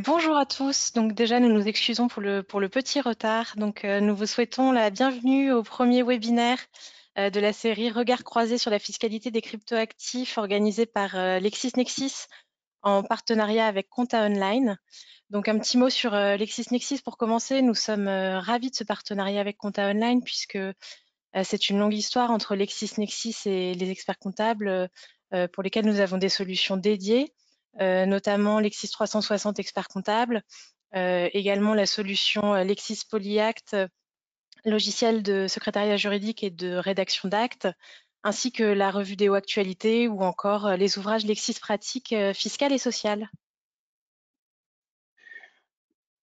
Bonjour à tous. Donc déjà, nous nous excusons pour le petit retard. Nous vous souhaitons la bienvenue au premier webinaire de la série Regards croisés sur la fiscalité des cryptoactifs organisé par LexisNexis en partenariat avec Compta Online. Donc un petit mot sur LexisNexis pour commencer. Nous sommes ravis de ce partenariat avec Compta Online puisque c'est une longue histoire entre LexisNexis et les experts comptables pour lesquels nous avons des solutions dédiées, notamment Lexis 360 experts comptables, également la solution Lexis Polyact, logiciel de secrétariat juridique et de rédaction d'actes, ainsi que la revue Déo Actualité ou encore les ouvrages Lexis Pratique fiscale et sociale.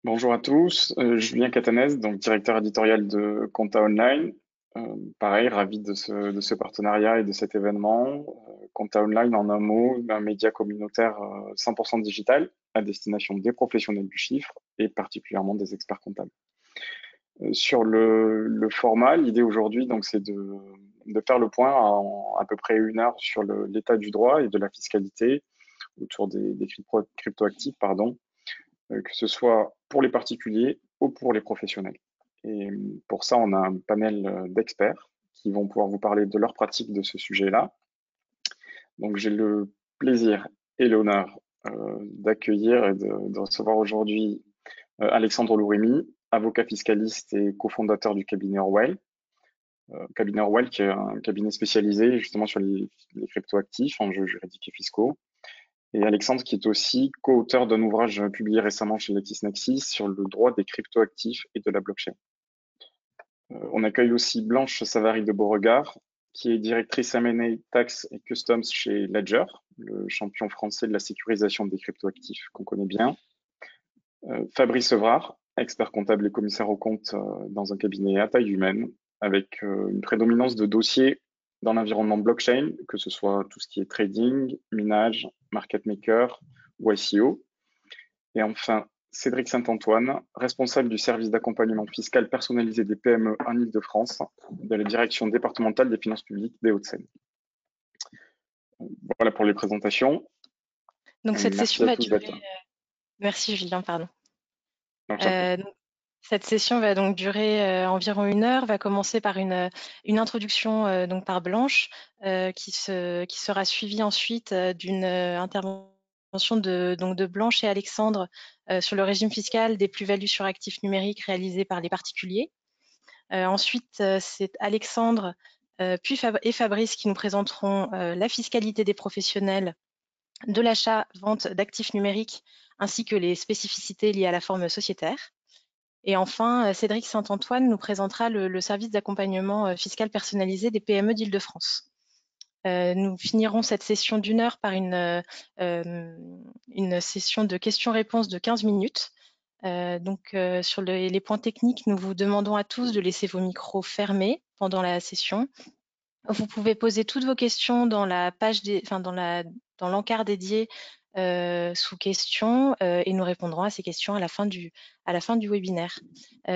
Bonjour à tous, Julien Catanès, donc directeur éditorial de Compta Online. Pareil, ravi de ce partenariat et de cet événement. Compta Online, en un mot, un média communautaire 100% digital à destination des professionnels du chiffre et particulièrement des experts comptables. Sur le format, l'idée aujourd'hui, donc, c'est de faire le point en à peu près 1 heure sur l'état du droit et de la fiscalité autour des cryptoactifs, pardon, que ce soit pour les particuliers ou pour les professionnels. Et pour ça, on a un panel d'experts qui vont pouvoir vous parler de leur pratique de ce sujet-là. Donc, j'ai le plaisir et l'honneur d'accueillir et de recevoir aujourd'hui Alexandre Lourimi, avocat fiscaliste et cofondateur du cabinet Orwell. Cabinet Orwell qui est un cabinet spécialisé justement sur les cryptoactifs, enjeux juridiques et fiscaux. Et Alexandre, qui est aussi co-auteur d'un ouvrage publié récemment chez LexisNexis sur le droit des cryptoactifs et de la blockchain. On accueille aussi Blanche Savary de Beauregard, qui est directrice M&A Tax et Customs chez Ledger, le champion français de la sécurisation des cryptoactifs qu'on connaît bien. Fabrice Evrard, expert comptable et commissaire aux comptes dans un cabinet à taille humaine, avec une prédominance de dossiers dans l'environnement blockchain, que ce soit tout ce qui est trading, minage, market maker ou ICO. Et enfin, Cédric Saint-Antoine, responsable du service d'accompagnement fiscal personnalisé des PME en Ile-de-France, de la direction départementale des finances publiques des Hauts-de-Seine. Voilà pour les présentations. Donc cette Merci session à va tous d'être durer. là. Merci Julien, pardon. Non, je t'en prie. Donc, cette session va donc durer environ 1 heure, va commencer par une introduction donc par Blanche, qui sera suivie ensuite d'une intervention de Blanche et Alexandre sur le régime fiscal des plus-values sur actifs numériques réalisés par les particuliers. Ensuite, c'est Alexandre et Fabrice qui nous présenteront la fiscalité des professionnels de l'achat-vente d'actifs numériques ainsi que les spécificités liées à la forme sociétaire. Et enfin, Cédric Saint-Antoine nous présentera le service d'accompagnement fiscal personnalisé des PME d'Île-de-France. Nous finirons cette session d'1 heure par une session de questions-réponses de 15 minutes. Sur les points techniques, nous vous demandons à tous de laisser vos micros fermés pendant la session. Vous pouvez poser toutes vos questions dans la page, dans l'encart dédié sous questions et nous répondrons à ces questions à la fin du webinaire.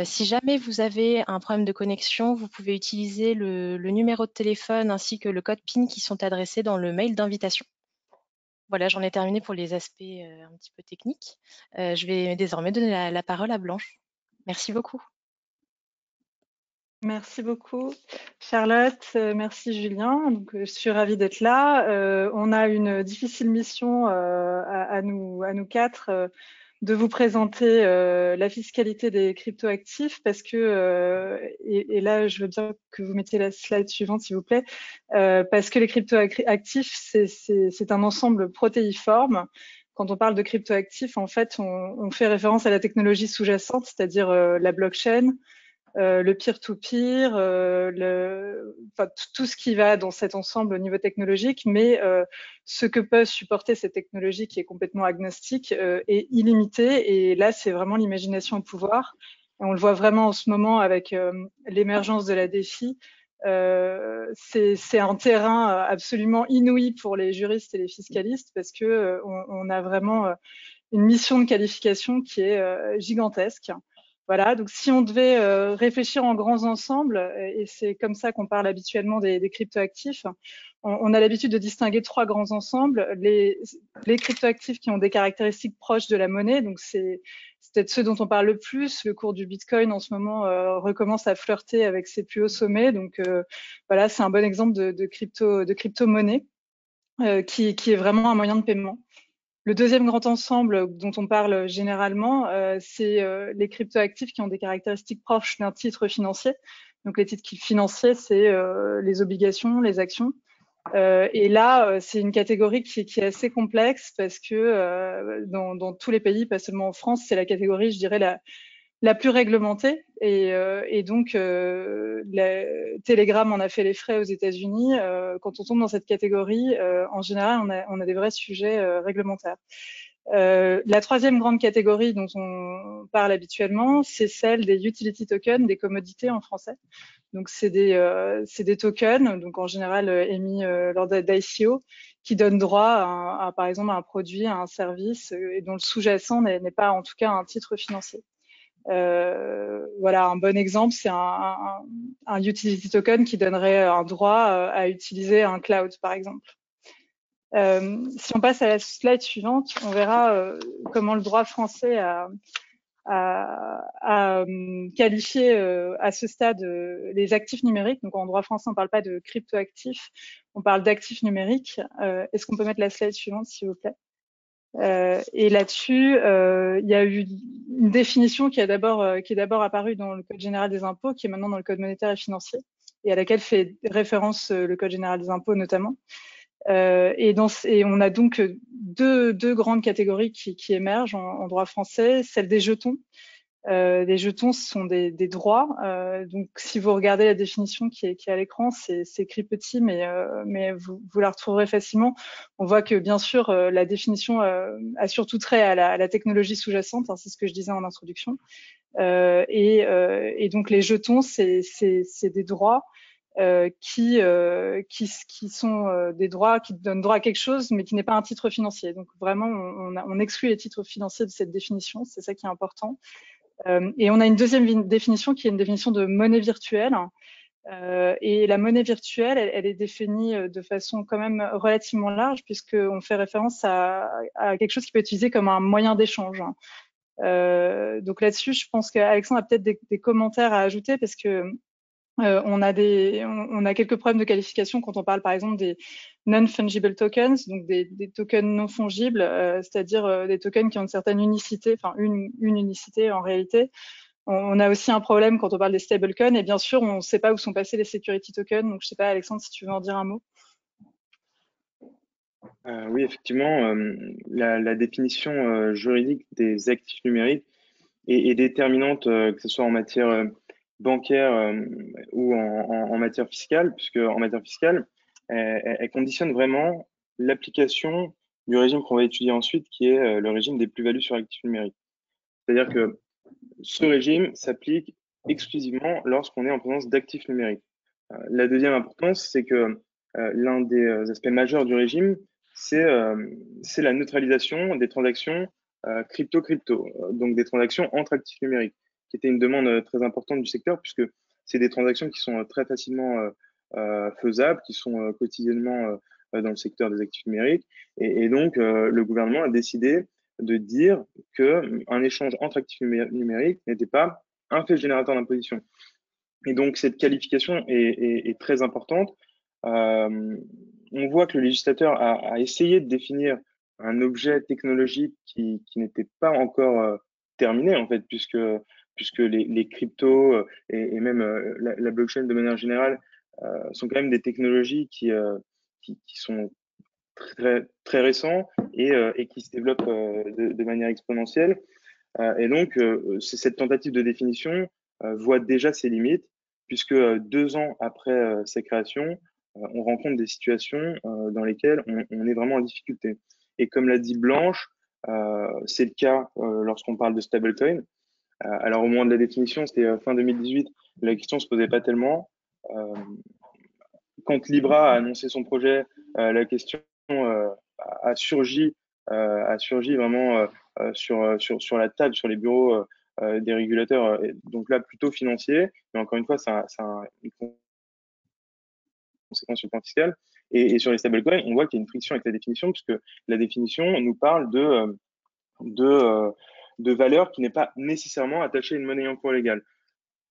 Si jamais vous avez un problème de connexion, vous pouvez utiliser le numéro de téléphone ainsi que le code PIN qui sont adressés dans le mail d'invitation. Voilà, j'en ai terminé pour les aspects un petit peu techniques. Je vais désormais donner la parole à Blanche. Merci beaucoup. Merci beaucoup, Charlotte. Merci, Julien. Donc, je suis ravie d'être là. On a une difficile mission à nous quatre de vous présenter la fiscalité des cryptoactifs parce que, et là, je veux bien que vous mettiez la slide suivante, s'il vous plaît, parce que les cryptoactifs, c'est un ensemble protéiforme. Quand on parle de cryptoactifs, en fait, on fait référence à la technologie sous-jacente, c'est-à-dire la blockchain, le peer-to-peer, tout ce qui va dans cet ensemble au niveau technologique, mais ce que peut supporter cette technologie qui est complètement agnostique est illimité. Et là, c'est vraiment l'imagination au pouvoir. Et on le voit vraiment en ce moment avec l'émergence de la DeFi. C'est un terrain absolument inouï pour les juristes et les fiscalistes parce que on a vraiment une mission de qualification qui est gigantesque. Voilà, donc si on devait réfléchir en grands ensembles, et c'est comme ça qu'on parle habituellement des cryptoactifs, on a l'habitude de distinguer 3 grands ensembles. Les cryptoactifs qui ont des caractéristiques proches de la monnaie, donc c'est peut-être ceux dont on parle le plus. Le cours du Bitcoin en ce moment recommence à flirter avec ses plus hauts sommets, donc voilà, c'est un bon exemple de crypto-monnaie qui est vraiment un moyen de paiement. Le deuxième grand ensemble dont on parle généralement, c'est les cryptoactifs qui ont des caractéristiques proches d'un titre financier. Donc les titres financiers, c'est les obligations, les actions. Et là, c'est une catégorie qui est assez complexe parce que dans tous les pays, pas seulement en France, c'est la catégorie, je dirais, la plus réglementée. Et donc, Telegram en a fait les frais aux États-Unis. Quand on tombe dans cette catégorie, en général, on a des vrais sujets réglementaires. La troisième grande catégorie dont on parle habituellement, c'est celle des utility tokens, des commodités en français. Donc, c'est des tokens, donc en général émis lors d'ICO, qui donnent droit par exemple, à un produit, à un service, et dont le sous-jacent n'est pas en tout cas un titre financier. Voilà, un bon exemple, c'est un utility token qui donnerait un droit à utiliser un cloud, par exemple. Si on passe à la slide suivante, on verra comment le droit français a qualifié à ce stade les actifs numériques. Donc en droit français, on ne parle pas de cryptoactifs, on parle d'actifs numériques. Est-ce qu'on peut mettre la slide suivante, s'il vous plaît? Et là-dessus, il y a eu une définition qui est d'abord apparue dans le Code général des impôts, qui est maintenant dans le Code monétaire et financier, et à laquelle fait référence le Code général des impôts notamment. Et on a donc deux grandes catégories qui émergent en droit français, celle des jetons. Les jetons sont des droits. Donc, si vous regardez la définition qui est à l'écran, c'est écrit petit, mais vous la retrouverez facilement. On voit que, bien sûr, la définition a surtout trait à la technologie sous-jacente. Hein, c'est ce que je disais en introduction. Et donc, les jetons, c'est des droits qui sont des droits qui donnent droit à quelque chose, mais qui n'est pas un titre financier. Donc, vraiment, on exclut les titres financiers de cette définition. C'est ça qui est important. Et on a une deuxième définition qui est une définition de monnaie virtuelle. Et la monnaie virtuelle, elle est définie de façon quand même relativement large, puisqu'on fait référence à quelque chose qui peut être utilisé comme un moyen d'échange. Donc là-dessus, je pense qu'Alexandre a peut-être des commentaires à ajouter, parce que on a quelques problèmes de qualification quand on parle par exemple des non-fungible tokens, donc des tokens non fongibles, c'est-à-dire des tokens qui ont une certaine unicité, enfin une unicité en réalité. On a aussi un problème quand on parle des stablecoins, et bien sûr, on ne sait pas où sont passés les security tokens. Donc, je ne sais pas, Alexandre, si tu veux en dire un mot. Oui, effectivement, la définition juridique des actifs numériques est déterminante, que ce soit en matière bancaire ou en matière fiscale, puisque en matière fiscale, elle conditionne vraiment l'application du régime qu'on va étudier ensuite, qui est le régime des plus-values sur actifs numériques. C'est-à-dire que ce régime s'applique exclusivement lorsqu'on est en présence d'actifs numériques. La deuxième importance, c'est que l'un des aspects majeurs du régime, c'est la neutralisation des transactions crypto-crypto, donc des transactions entre actifs numériques, qui était une demande très importante du secteur, puisque c'est des transactions qui sont très facilement faisables, qui sont quotidiennement dans le secteur des actifs numériques. Et donc, le gouvernement a décidé de dire qu'un échange entre actifs numériques n'était pas un fait générateur d'imposition. Et donc, cette qualification est très importante. On voit que le législateur a essayé de définir un objet technologique qui n'était pas encore terminé, en fait, puisque les cryptos et même la blockchain de manière générale sont quand même des technologies qui sont très, très récents et qui se développent de manière exponentielle. Et donc, cette tentative de définition voit déjà ses limites, puisque 2 ans après sa création, on rencontre des situations dans lesquelles on est vraiment en difficulté. Et comme l'a dit Blanche, c'est le cas lorsqu'on parle de stablecoin. Alors, au moment de la définition, c'était fin 2018, la question se posait pas tellement. Quand Libra a annoncé son projet, la question a surgi vraiment sur la table, sur les bureaux des régulateurs, donc là plutôt financiers, mais encore une fois, ça a une conséquence sur le plan fiscal. Et sur les stablecoins, on voit qu'il y a une friction avec la définition, puisque la définition nous parle de valeur qui n'est pas nécessairement attachée à une monnaie en cours légale.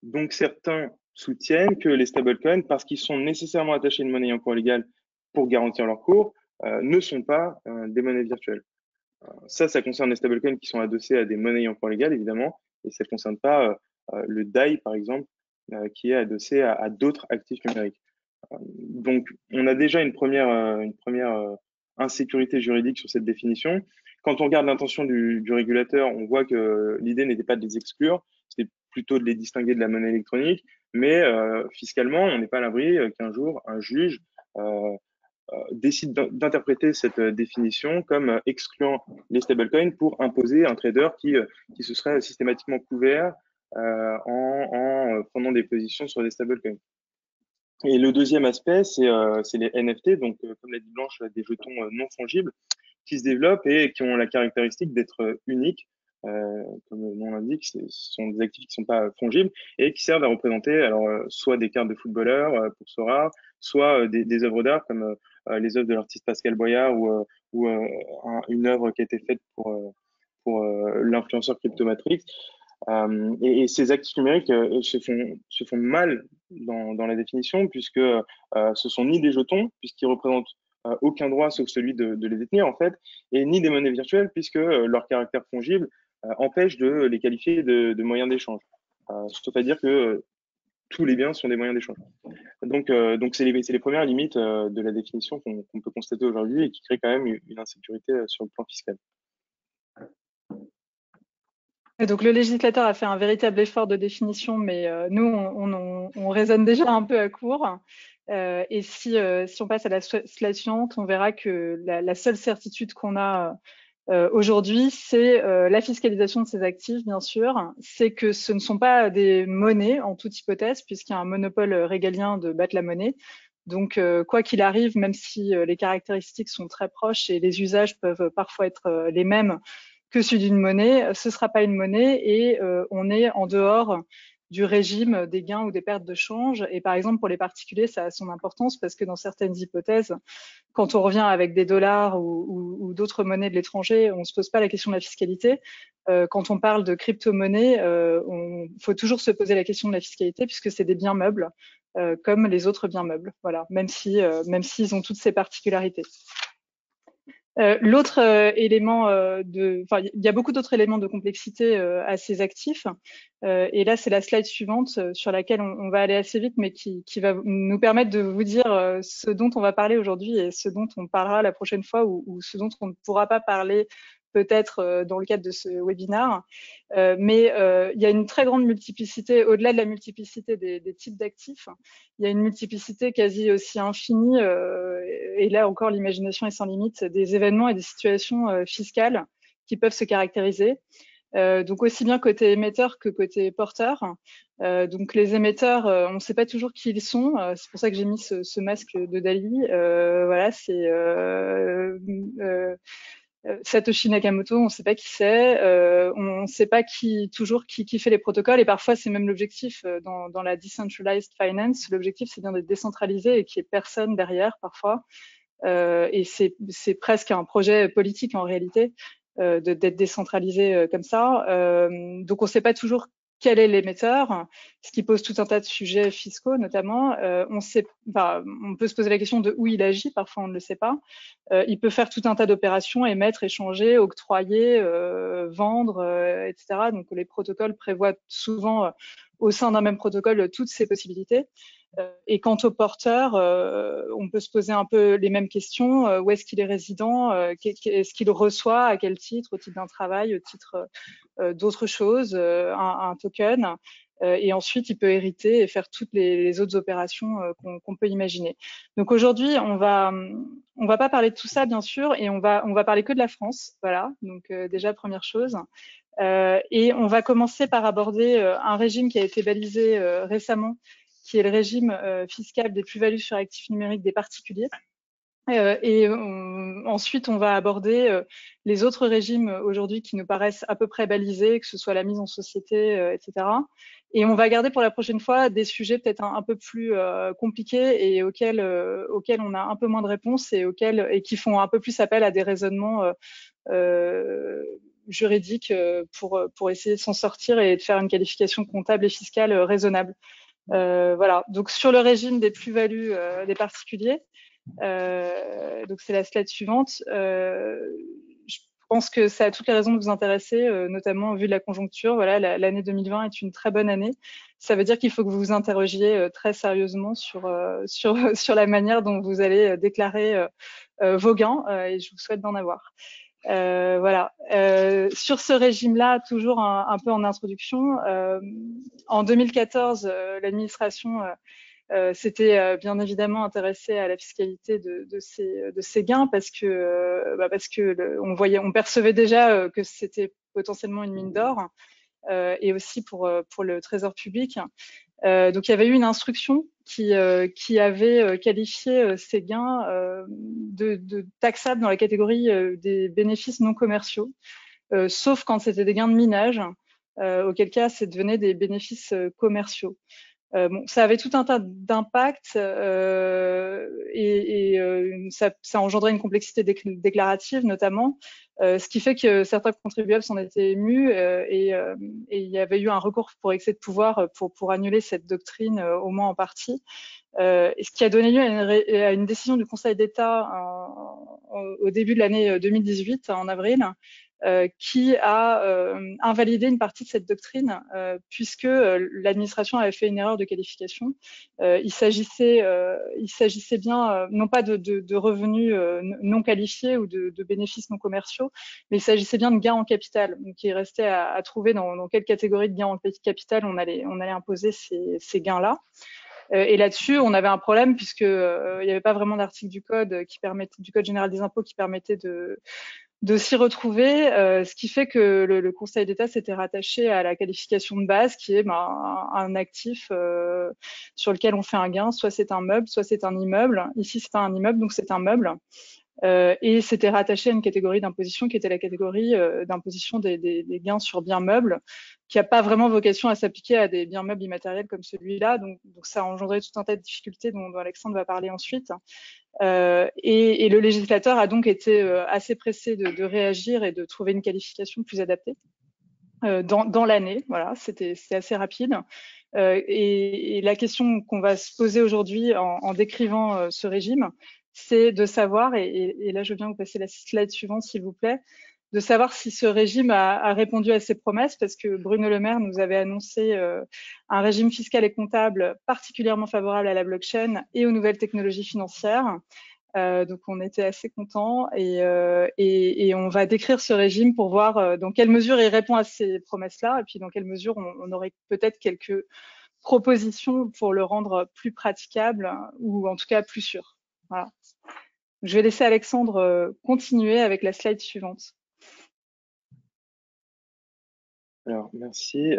Donc certains soutiennent que les stablecoins, parce qu'ils sont nécessairement attachés à une monnaie en cours légale pour garantir leur cours, ne sont pas des monnaies virtuelles. Ça concerne les stablecoins qui sont adossés à des monnaies en cours légales, évidemment, et ça ne concerne pas le DAI, par exemple, qui est adossé à d'autres actifs numériques. Donc, on a déjà une première insécurité juridique sur cette définition. Quand on regarde l'intention du régulateur, on voit que l'idée n'était pas de les exclure, c'était plutôt de les distinguer de la monnaie électronique, mais fiscalement, on n'est pas à l'abri qu'un jour, un juge décide d'interpréter cette définition comme excluant les stablecoins pour imposer un trader qui se serait systématiquement couvert en prenant des positions sur des stablecoins. Et le deuxième aspect, c'est les NFT, donc comme l'a dit Blanche, des jetons non fongibles qui se développent et qui ont la caractéristique d'être uniques. Comme le nom l'indique, ce sont des actifs qui ne sont pas fongibles et qui servent à représenter alors soit des cartes de footballeurs pour Sora, soit des œuvres d'art comme les œuvres de l'artiste Pascal Boyard ou une œuvre qui a été faite pour l'influenceur Cryptomatrix. Et ces actifs numériques se font mal dans la définition puisque ce sont ni des jetons puisqu'ils représentent aucun droit sauf celui de les détenir en fait, et ni des monnaies virtuelles puisque leur caractère fongible empêche de les qualifier de moyens d'échange. Sauf à dire que tous les biens sont des moyens d'échange. Donc c'est les premières limites de la définition qu'on peut constater aujourd'hui et qui créent quand même une insécurité sur le plan fiscal. Et donc le législateur a fait un véritable effort de définition, mais nous, on raisonne déjà un peu à court. Et si on passe à la slide suivante, on verra que la seule certitude qu'on a aujourd'hui, c'est la fiscalisation de ces actifs, bien sûr. C'est que ce ne sont pas des monnaies, en toute hypothèse, puisqu'il y a un monopole régalien de battre la monnaie. Donc, quoi qu'il arrive, même si les caractéristiques sont très proches et les usages peuvent parfois être les mêmes que celui d'une monnaie, ce ne sera pas une monnaie et on est en dehors du régime des gains ou des pertes de change. Et par exemple, pour les particuliers, ça a son importance parce que dans certaines hypothèses, quand on revient avec des dollars ou d'autres monnaies de l'étranger, on ne se pose pas la question de la fiscalité. Quand on parle de crypto-monnaie, il faut toujours se poser la question de la fiscalité puisque c'est des biens meubles comme les autres biens meubles. Voilà, même s'ils ont toutes ces particularités. L'autre élément il y a beaucoup d'autres éléments de complexité à ces actifs. Et là, c'est la slide suivante sur laquelle on va aller assez vite, mais qui va nous permettre de vous dire ce dont on va parler aujourd'hui et ce dont on parlera la prochaine fois ou ce dont on ne pourra pas parler peut-être dans le cadre de ce webinaire. Mais il y a une très grande multiplicité, au-delà de la multiplicité des types d'actifs, il y a une multiplicité quasi aussi infinie, et là encore l'imagination est sans limite, des événements et des situations fiscales qui peuvent se caractériser. Donc aussi bien côté émetteur que côté porteur. Donc les émetteurs, on ne sait pas toujours qui ils sont. C'est pour ça que j'ai mis ce masque de Dali. Voilà, c'est Satoshi Nakamoto, on ne sait pas qui c'est, on ne sait pas toujours qui fait les protocoles, et parfois c'est même l'objectif dans la decentralized finance. L'objectif c'est bien d'être décentralisé et qu'il n'y ait personne derrière parfois, et c'est presque un projet politique en réalité d'être décentralisé comme ça. Donc on ne sait pas toujours quel est l'émetteur, ce qui pose tout un tas de sujets fiscaux notamment. On peut se poser la question de où il agit, parfois on ne le sait pas. Il peut faire tout un tas d'opérations, émettre, échanger, octroyer, vendre, etc. Donc les protocoles prévoient souvent au sein d'un même protocole toutes ces possibilités. Et quant au porteur, on peut se poser un peu les mêmes questions. Où est-ce qu'il est résident? Est-ce qu'il reçoit? À quel titre? Au titre d'un travail? Au titre d'autres choses? Un token? Et ensuite, il peut hériter et faire toutes les autres opérations qu'on peut imaginer. Donc aujourd'hui, on va pas parler de tout ça, bien sûr, et on va parler que de la France. Voilà. Donc déjà, première chose. Et on va commencer par aborder un régime qui a été balisé récemment, qui est le régime fiscal des plus-values sur actifs numériques des particuliers. Et Ensuite, on va aborder les autres régimes aujourd'hui qui nous paraissent à peu près balisés, que ce soit la mise en société, etc. Et on va garder pour la prochaine fois des sujets peut-être un peu plus compliqués et auxquels on a un peu moins de réponses et qui font un peu plus appel à des raisonnements juridiques pour essayer de s'en sortir et de faire une qualification comptable et fiscale raisonnable. Voilà. Donc sur le régime des plus-values des particuliers, donc c'est la slide suivante. Je pense que ça a toutes les raisons de vous intéresser, notamment au vu de la conjoncture. Voilà, l'année 2020 est une très bonne année. Ça veut dire qu'il faut que vous vous interrogiez très sérieusement sur la manière dont vous allez déclarer vos gains, et je vous souhaite d'en avoir. Voilà. Sur ce régime-là, toujours un peu en introduction, en 2014, l'administration s'était bien évidemment intéressée à la fiscalité de ces gains parce que on percevait déjà que c'était potentiellement une mine d'or, et aussi pour le trésor public. Donc il y avait eu une instruction qui avait qualifié ces gains de taxables dans la catégorie des bénéfices non commerciaux, sauf quand c'était des gains de minage, auquel cas ça devenait des bénéfices commerciaux. Bon, ça avait tout un tas d'impacts ça engendrait une complexité déclarative notamment, ce qui fait que certains contribuables s'en étaient émus et il y avait eu un recours pour excès de pouvoir pour annuler cette doctrine au moins en partie. Et ce qui a donné lieu à une décision du Conseil d'État au début de l'année 2018, en avril, qui a invalidé une partie de cette doctrine, puisque l'administration avait fait une erreur de qualification. Il s'agissait bien, non pas de revenus non qualifiés ou de bénéfices non commerciaux, mais il s'agissait bien de gains en capital. Donc, il restait à trouver dans quelle catégorie de gains en capital on allait imposer ces gains-là. Et là-dessus, on avait un problème puisque il n'y avait pas vraiment d'article du code général des impôts qui permettait de s'y retrouver, ce qui fait que le Conseil d'État s'était rattaché à la qualification de base, qui est un actif sur lequel on fait un gain, soit c'est un meuble, soit c'est un immeuble. Ici, c'est pas un immeuble, donc c'est un meuble. Et c'était rattaché à une catégorie d'imposition qui était la catégorie d'imposition des gains sur biens meubles, qui n'a pas vraiment vocation à s'appliquer à des biens meubles immatériels comme celui-là. Donc ça a engendré tout un tas de difficultés dont Alexandre va parler ensuite. Et le législateur a donc été assez pressé de réagir et de trouver une qualification plus adaptée dans l'année. Voilà, c'était assez rapide. Et la question qu'on va se poser aujourd'hui en décrivant ce régime, c'est de savoir, et là je viens vous passer la slide suivante s'il vous plaît, de savoir si ce régime a répondu à ses promesses, parce que Bruno Le Maire nous avait annoncé un régime fiscal et comptable particulièrement favorable à la blockchain et aux nouvelles technologies financières. Donc on était assez contents et on va décrire ce régime pour voir dans quelle mesure il répond à ces promesses-là et puis dans quelle mesure on aurait peut-être quelques propositions pour le rendre plus praticable ou en tout cas plus sûr. Voilà. Je vais laisser Alexandre continuer avec la slide suivante. Alors, merci.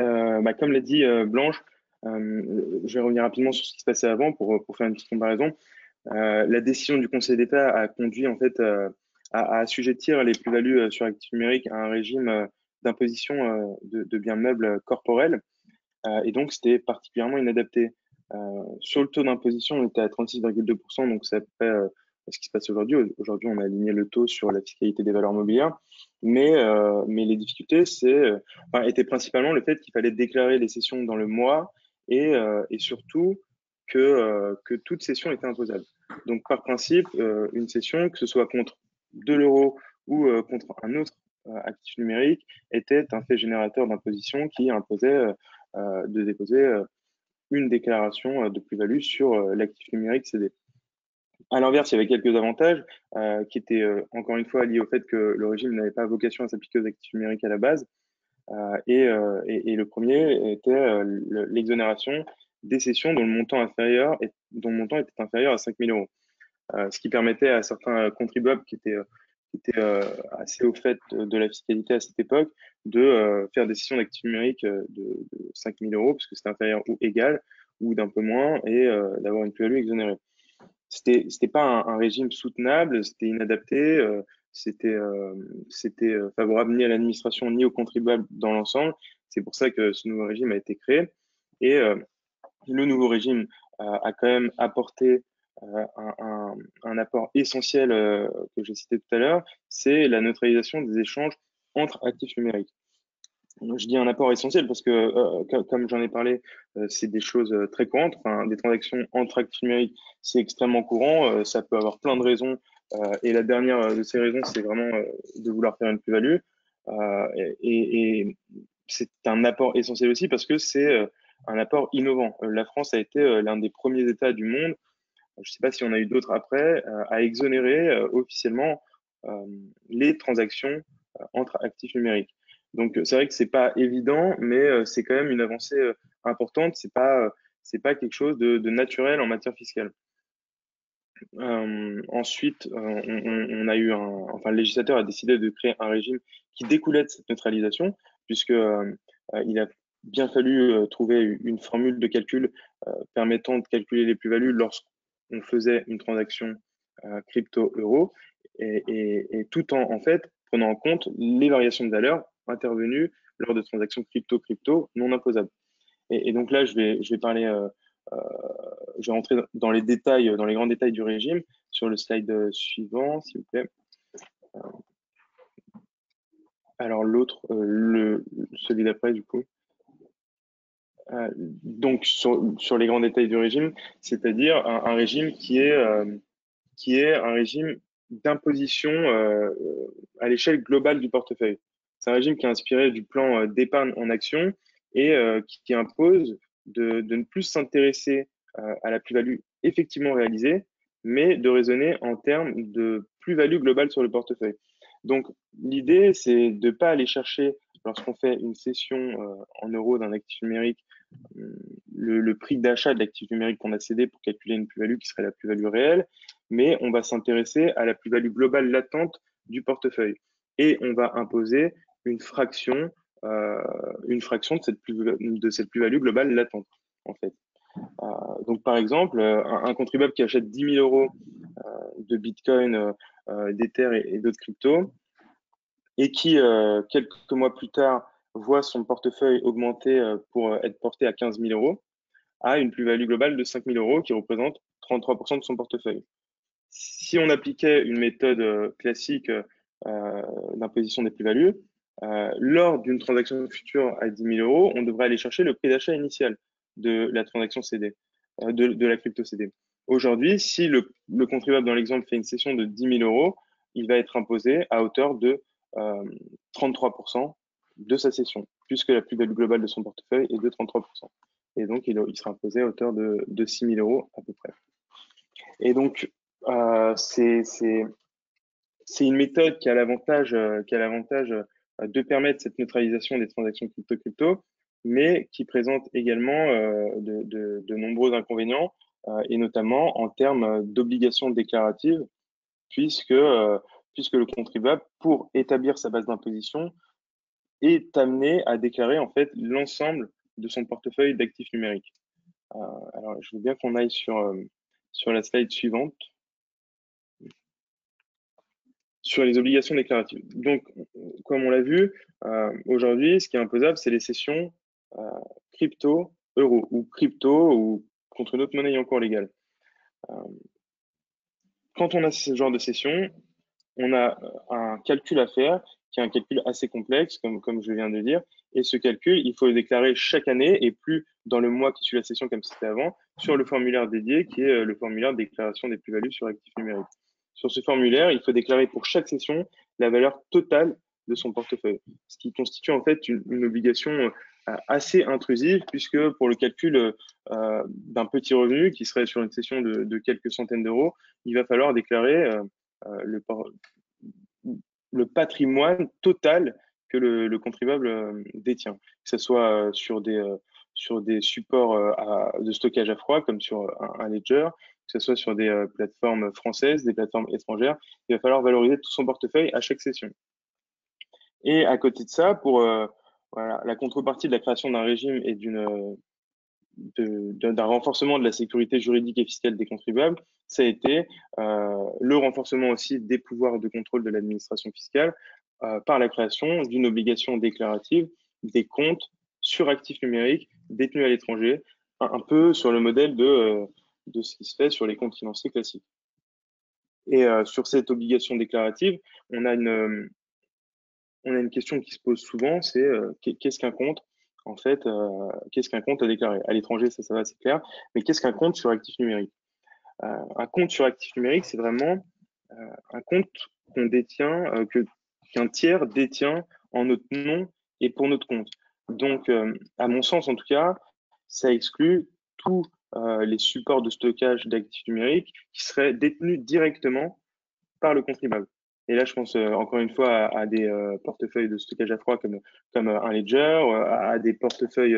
Comme l'a dit Blanche, je vais revenir rapidement sur ce qui se passait avant pour faire une petite comparaison. La décision du Conseil d'État a conduit en fait à assujettir les plus-values sur actifs numériques à un régime d'imposition de biens meubles corporels. Et donc, c'était particulièrement inadapté. Sur le taux d'imposition, on était à 36,2%, donc c'est à peu près ce qui se passe aujourd'hui. Aujourd'hui, on a aligné le taux sur la fiscalité des valeurs mobilières. Mais les difficultés étaient principalement le fait qu'il fallait déclarer les cessions dans le mois et surtout que toute cession était imposable. Donc, par principe, une cession, que ce soit contre 2 l'euro ou contre un autre actif numérique, était un fait générateur d'imposition qui imposait de déposer une déclaration de plus-value sur l'actif numérique cédé. À l'inverse, il y avait quelques avantages qui étaient encore une fois liés au fait que le régime n'avait pas vocation à s'appliquer aux actifs numériques à la base. Et le premier était l'exonération des cessions dont le montant était inférieur à 5 000 euros. Ce qui permettait à certains contribuables qui étaient assez au fait de la fiscalité à cette époque de faire des cessions d'actifs numériques de 5 000 euros, parce que c'était inférieur ou égal, ou d'un peu moins, et d'avoir une plus-value exonérée. c'était pas un régime soutenable, c'était inadapté, c'était favorable ni à l'administration ni aux contribuables dans l'ensemble. C'est pour ça que ce nouveau régime a été créé. Et le nouveau régime a quand même apporté un apport essentiel que j'ai cité tout à l'heure, c'est la neutralisation des échanges entre actifs numériques. Je dis un apport essentiel parce que, comme j'en ai parlé, c'est des choses très courantes. Enfin, des transactions entre actifs numériques, c'est extrêmement courant. Ça peut avoir plein de raisons. Et la dernière de ces raisons, c'est vraiment de vouloir faire une plus-value. Et c'est un apport essentiel aussi parce que c'est un apport innovant. La France a été l'un des premiers États du monde, je ne sais pas si on a eu d'autres après, à exonérer officiellement les transactions entre actifs numériques. Donc c'est vrai que c'est pas évident, mais c'est quand même une avancée importante. C'est pas quelque chose de naturel en matière fiscale. Ensuite, on a eu enfin, le législateur a décidé de créer un régime qui découlait de cette neutralisation, puisque il a bien fallu trouver une formule de calcul permettant de calculer les plus-values lorsqu'on faisait une transaction crypto-euro, et tout en fait prenant en compte les variations de valeur intervenues lors de transactions crypto-crypto non imposables. Et donc là, je vais parler, euh, je vais rentrer dans les détails, dans les grands détails du régime sur le slide suivant, s'il vous plaît. Alors l'autre, celui d'après, du coup. Donc sur les grands détails du régime, c'est-à-dire un régime qui est un régime d'imposition à l'échelle globale du portefeuille. C'est un régime qui est inspiré du plan d'épargne en action et qui impose de ne plus s'intéresser à la plus-value effectivement réalisée, mais de raisonner en termes de plus-value globale sur le portefeuille. Donc, l'idée, c'est de ne pas aller chercher, lorsqu'on fait une cession en euros d'un actif numérique, le prix d'achat de l'actif numérique qu'on a cédé pour calculer une plus-value qui serait la plus-value réelle, mais on va s'intéresser à la plus-value globale latente du portefeuille. Et on va imposer une fraction de cette plus-value globale latente, en fait. Donc, par exemple, un contribuable qui achète 10 000 euros de Bitcoin, d'Ether et d'autres cryptos, et qui, quelques mois plus tard, voit son portefeuille augmenter pour être porté à 15 000 euros, a une plus-value globale de 5 000 euros qui représente 33% de son portefeuille. Si on appliquait une méthode classique d'imposition des plus-values, lors d'une transaction future à 10 000 euros, on devrait aller chercher le prix d'achat initial de la transaction CD, de la crypto CD. Aujourd'hui, si le contribuable dans l'exemple fait une cession de 10 000 euros, il va être imposé à hauteur de 33% de sa cession, puisque la plus-value globale de son portefeuille est de 33%. Et donc, il sera imposé à hauteur de 6 000 euros à peu près. Et donc, c'est une méthode qui a l'avantage de permettre cette neutralisation des transactions crypto-crypto, mais qui présente également de nombreux inconvénients, et notamment en termes d'obligations déclaratives, puisque le contribuable, pour établir sa base d'imposition, est amené à déclarer en fait l'ensemble de son portefeuille d'actifs numériques. Alors, je veux bien qu'on aille sur la slide suivante, sur les obligations déclaratives. Donc, comme on l'a vu, aujourd'hui, ce qui est imposable, c'est les cessions crypto-euro ou crypto ou contre une autre monnaie encore légale. Quand on a ce genre de cession, on a un calcul à faire qui est un calcul assez complexe, comme je viens de dire. Et ce calcul, il faut le déclarer chaque année et plus dans le mois qui suit la session comme c'était avant, sur le formulaire dédié qui est le formulaire de déclaration des plus-values sur actifs numériques. Sur ce formulaire, il faut déclarer pour chaque session la valeur totale de son portefeuille, ce qui constitue en fait une obligation assez intrusive puisque pour le calcul d'un petit revenu qui serait sur une session de quelques centaines d'euros, il va falloir déclarer le patrimoine total que le contribuable détient, que ce soit sur des supports de stockage à froid, comme sur un ledger, que ce soit sur des plateformes françaises, des plateformes étrangères. Il va falloir valoriser tout son portefeuille à chaque session. Et à côté de ça, pour voilà, la contrepartie de la création d'un régime et d'un renforcement de la sécurité juridique et fiscale des contribuables, ça a été le renforcement aussi des pouvoirs de contrôle de l'administration fiscale par la création d'une obligation déclarative des comptes sur actifs numériques détenus à l'étranger, un peu sur le modèle de ce qui se fait sur les comptes financiers classiques. Et sur cette obligation déclarative, on a une question qui se pose souvent, c'est qu'est-ce qu'un compte? En fait, qu'est-ce qu'un compte à déclarer? À l'étranger, ça va, c'est clair. Mais qu'est-ce qu'un compte sur actif numérique? Un compte sur actif numérique, c'est vraiment un compte qu'on détient, qu'un tiers détient en notre nom et pour notre compte. Donc, à mon sens, en tout cas, ça exclut tous les supports de stockage d'actifs numériques qui seraient détenus directement par le contribuable. Et là, je pense encore une fois à des portefeuilles de stockage à froid comme un Ledger, à des portefeuilles,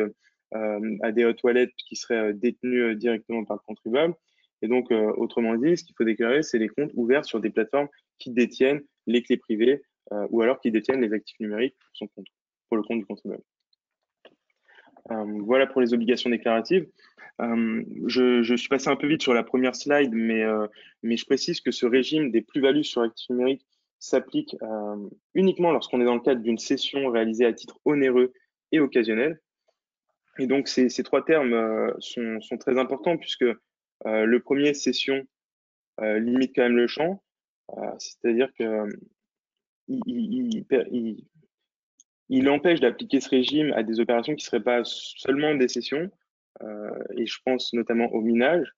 à des hot wallets qui seraient détenus directement par le contribuable. Et donc, autrement dit, ce qu'il faut déclarer, c'est les comptes ouverts sur des plateformes qui détiennent les clés privées ou alors qui détiennent les actifs numériques pour son compte, pour le compte du contribuable. Voilà pour les obligations déclaratives. Je suis passé un peu vite sur la première slide, mais je précise que ce régime des plus-values sur actifs numériques s'applique uniquement lorsqu'on est dans le cadre d'une cession réalisée à titre onéreux et occasionnel. Et donc, ces trois termes sont très importants puisque le premier, cession, limite quand même le champ, c'est-à-dire que il empêche d'appliquer ce régime à des opérations qui ne seraient pas seulement des cessions, et je pense notamment au minage,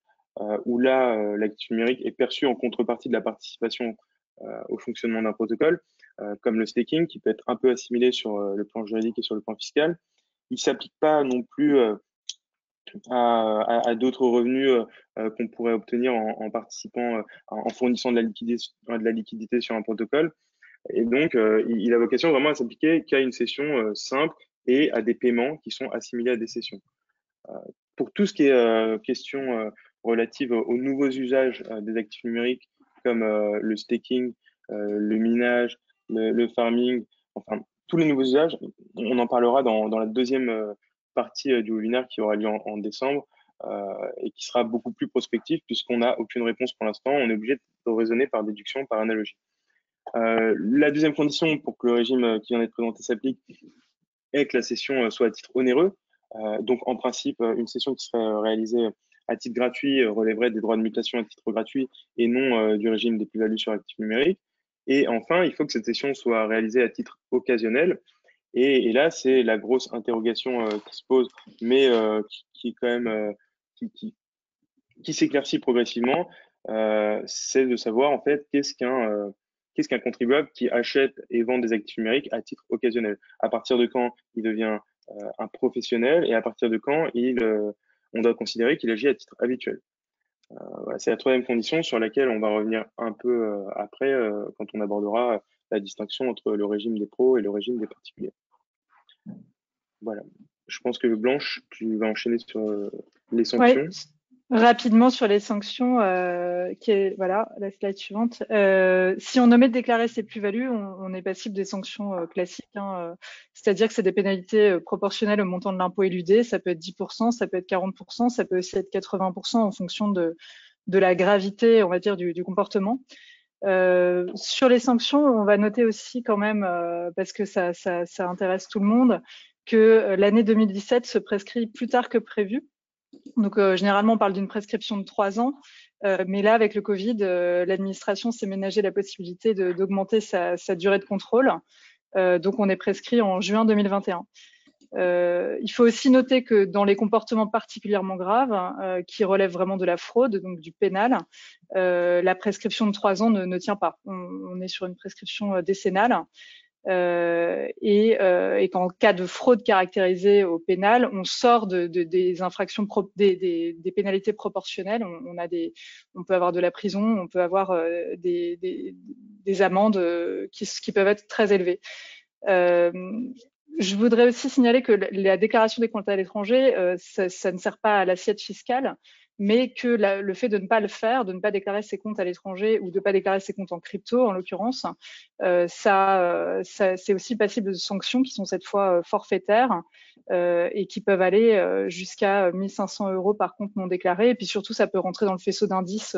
où là, l'actif numérique est perçu en contrepartie de la participation au fonctionnement d'un protocole, comme le staking, qui peut être un peu assimilé sur le plan juridique et sur le plan fiscal. Il ne s'applique pas non plus à d'autres revenus qu'on pourrait obtenir en participant, en fournissant de la liquidité sur un protocole. Et donc, il a vocation vraiment à s'appliquer qu'à une session simple et à des paiements qui sont assimilés à des sessions. Pour tout ce qui est question relative aux nouveaux usages des actifs numériques, comme le staking, le minage, le farming, enfin, tous les nouveaux usages, on en parlera dans la deuxième partie du webinaire qui aura lieu en décembre et qui sera beaucoup plus prospectif puisqu'on n'a aucune réponse pour l'instant. On est obligé de raisonner par déduction, par analogie. La deuxième condition pour que le régime qui vient d'être présenté s'applique est que la cession soit à titre onéreux. Donc, en principe, une cession qui serait réalisée à titre gratuit relèverait des droits de mutation à titre gratuit et non du régime des plus-values sur actifs numériques. Et enfin, il faut que cette cession soit réalisée à titre occasionnel. Et là, c'est la grosse interrogation qui se pose, mais qui est quand même qui s'éclaircit progressivement. C'est de savoir en fait qu'est-ce qu'un contribuable qui achète et vend des actifs numériques à titre occasionnel. À partir de quand il devient un professionnel et à partir de quand on doit considérer qu'il agit à titre habituel. Voilà, c'est la troisième condition sur laquelle on va revenir un peu après quand on abordera la distinction entre le régime des pros et le régime des particuliers. Voilà. Je pense que Blanche, tu vas enchaîner sur les sanctions. Ouais. Rapidement sur les sanctions, voilà la slide suivante. Si on omet de déclarer ses plus-values, on est passible des sanctions classiques. C'est-à-dire que c'est des pénalités proportionnelles au montant de l'impôt éludé. Ça peut être 10%, ça peut être 40%, ça peut aussi être 80% en fonction de la gravité, on va dire, du comportement. Sur les sanctions, on va noter aussi quand même, parce que ça intéresse tout le monde, que l'année 2017 se prescrit plus tard que prévu. Donc, généralement, on parle d'une prescription de 3 ans. Mais là, avec le Covid, l'administration s'est ménagé la possibilité d'augmenter sa durée de contrôle. Donc, on est prescrit en juin 2021. Il faut aussi noter que dans les comportements particulièrement graves, qui relèvent vraiment de la fraude, donc du pénal, la prescription de 3 ans ne tient pas. On est sur une prescription décennale. Et qu'en cas de fraude caractérisée au pénal, on sort des infractions, des pénalités proportionnelles. On peut avoir de la prison, on peut avoir des amendes qui peuvent être très élevées. Je voudrais aussi signaler que la déclaration des comptes à l'étranger, ça ne sert pas à l'assiette fiscale, mais que le fait de ne pas le faire, de ne pas déclarer ses comptes à l'étranger ou de ne pas déclarer ses comptes en crypto, en l'occurrence, c'est aussi passible de sanctions qui sont cette fois forfaitaires. et qui peuvent aller jusqu'à 1500 € par compte non déclaré. Et puis surtout, ça peut rentrer dans le faisceau d'indices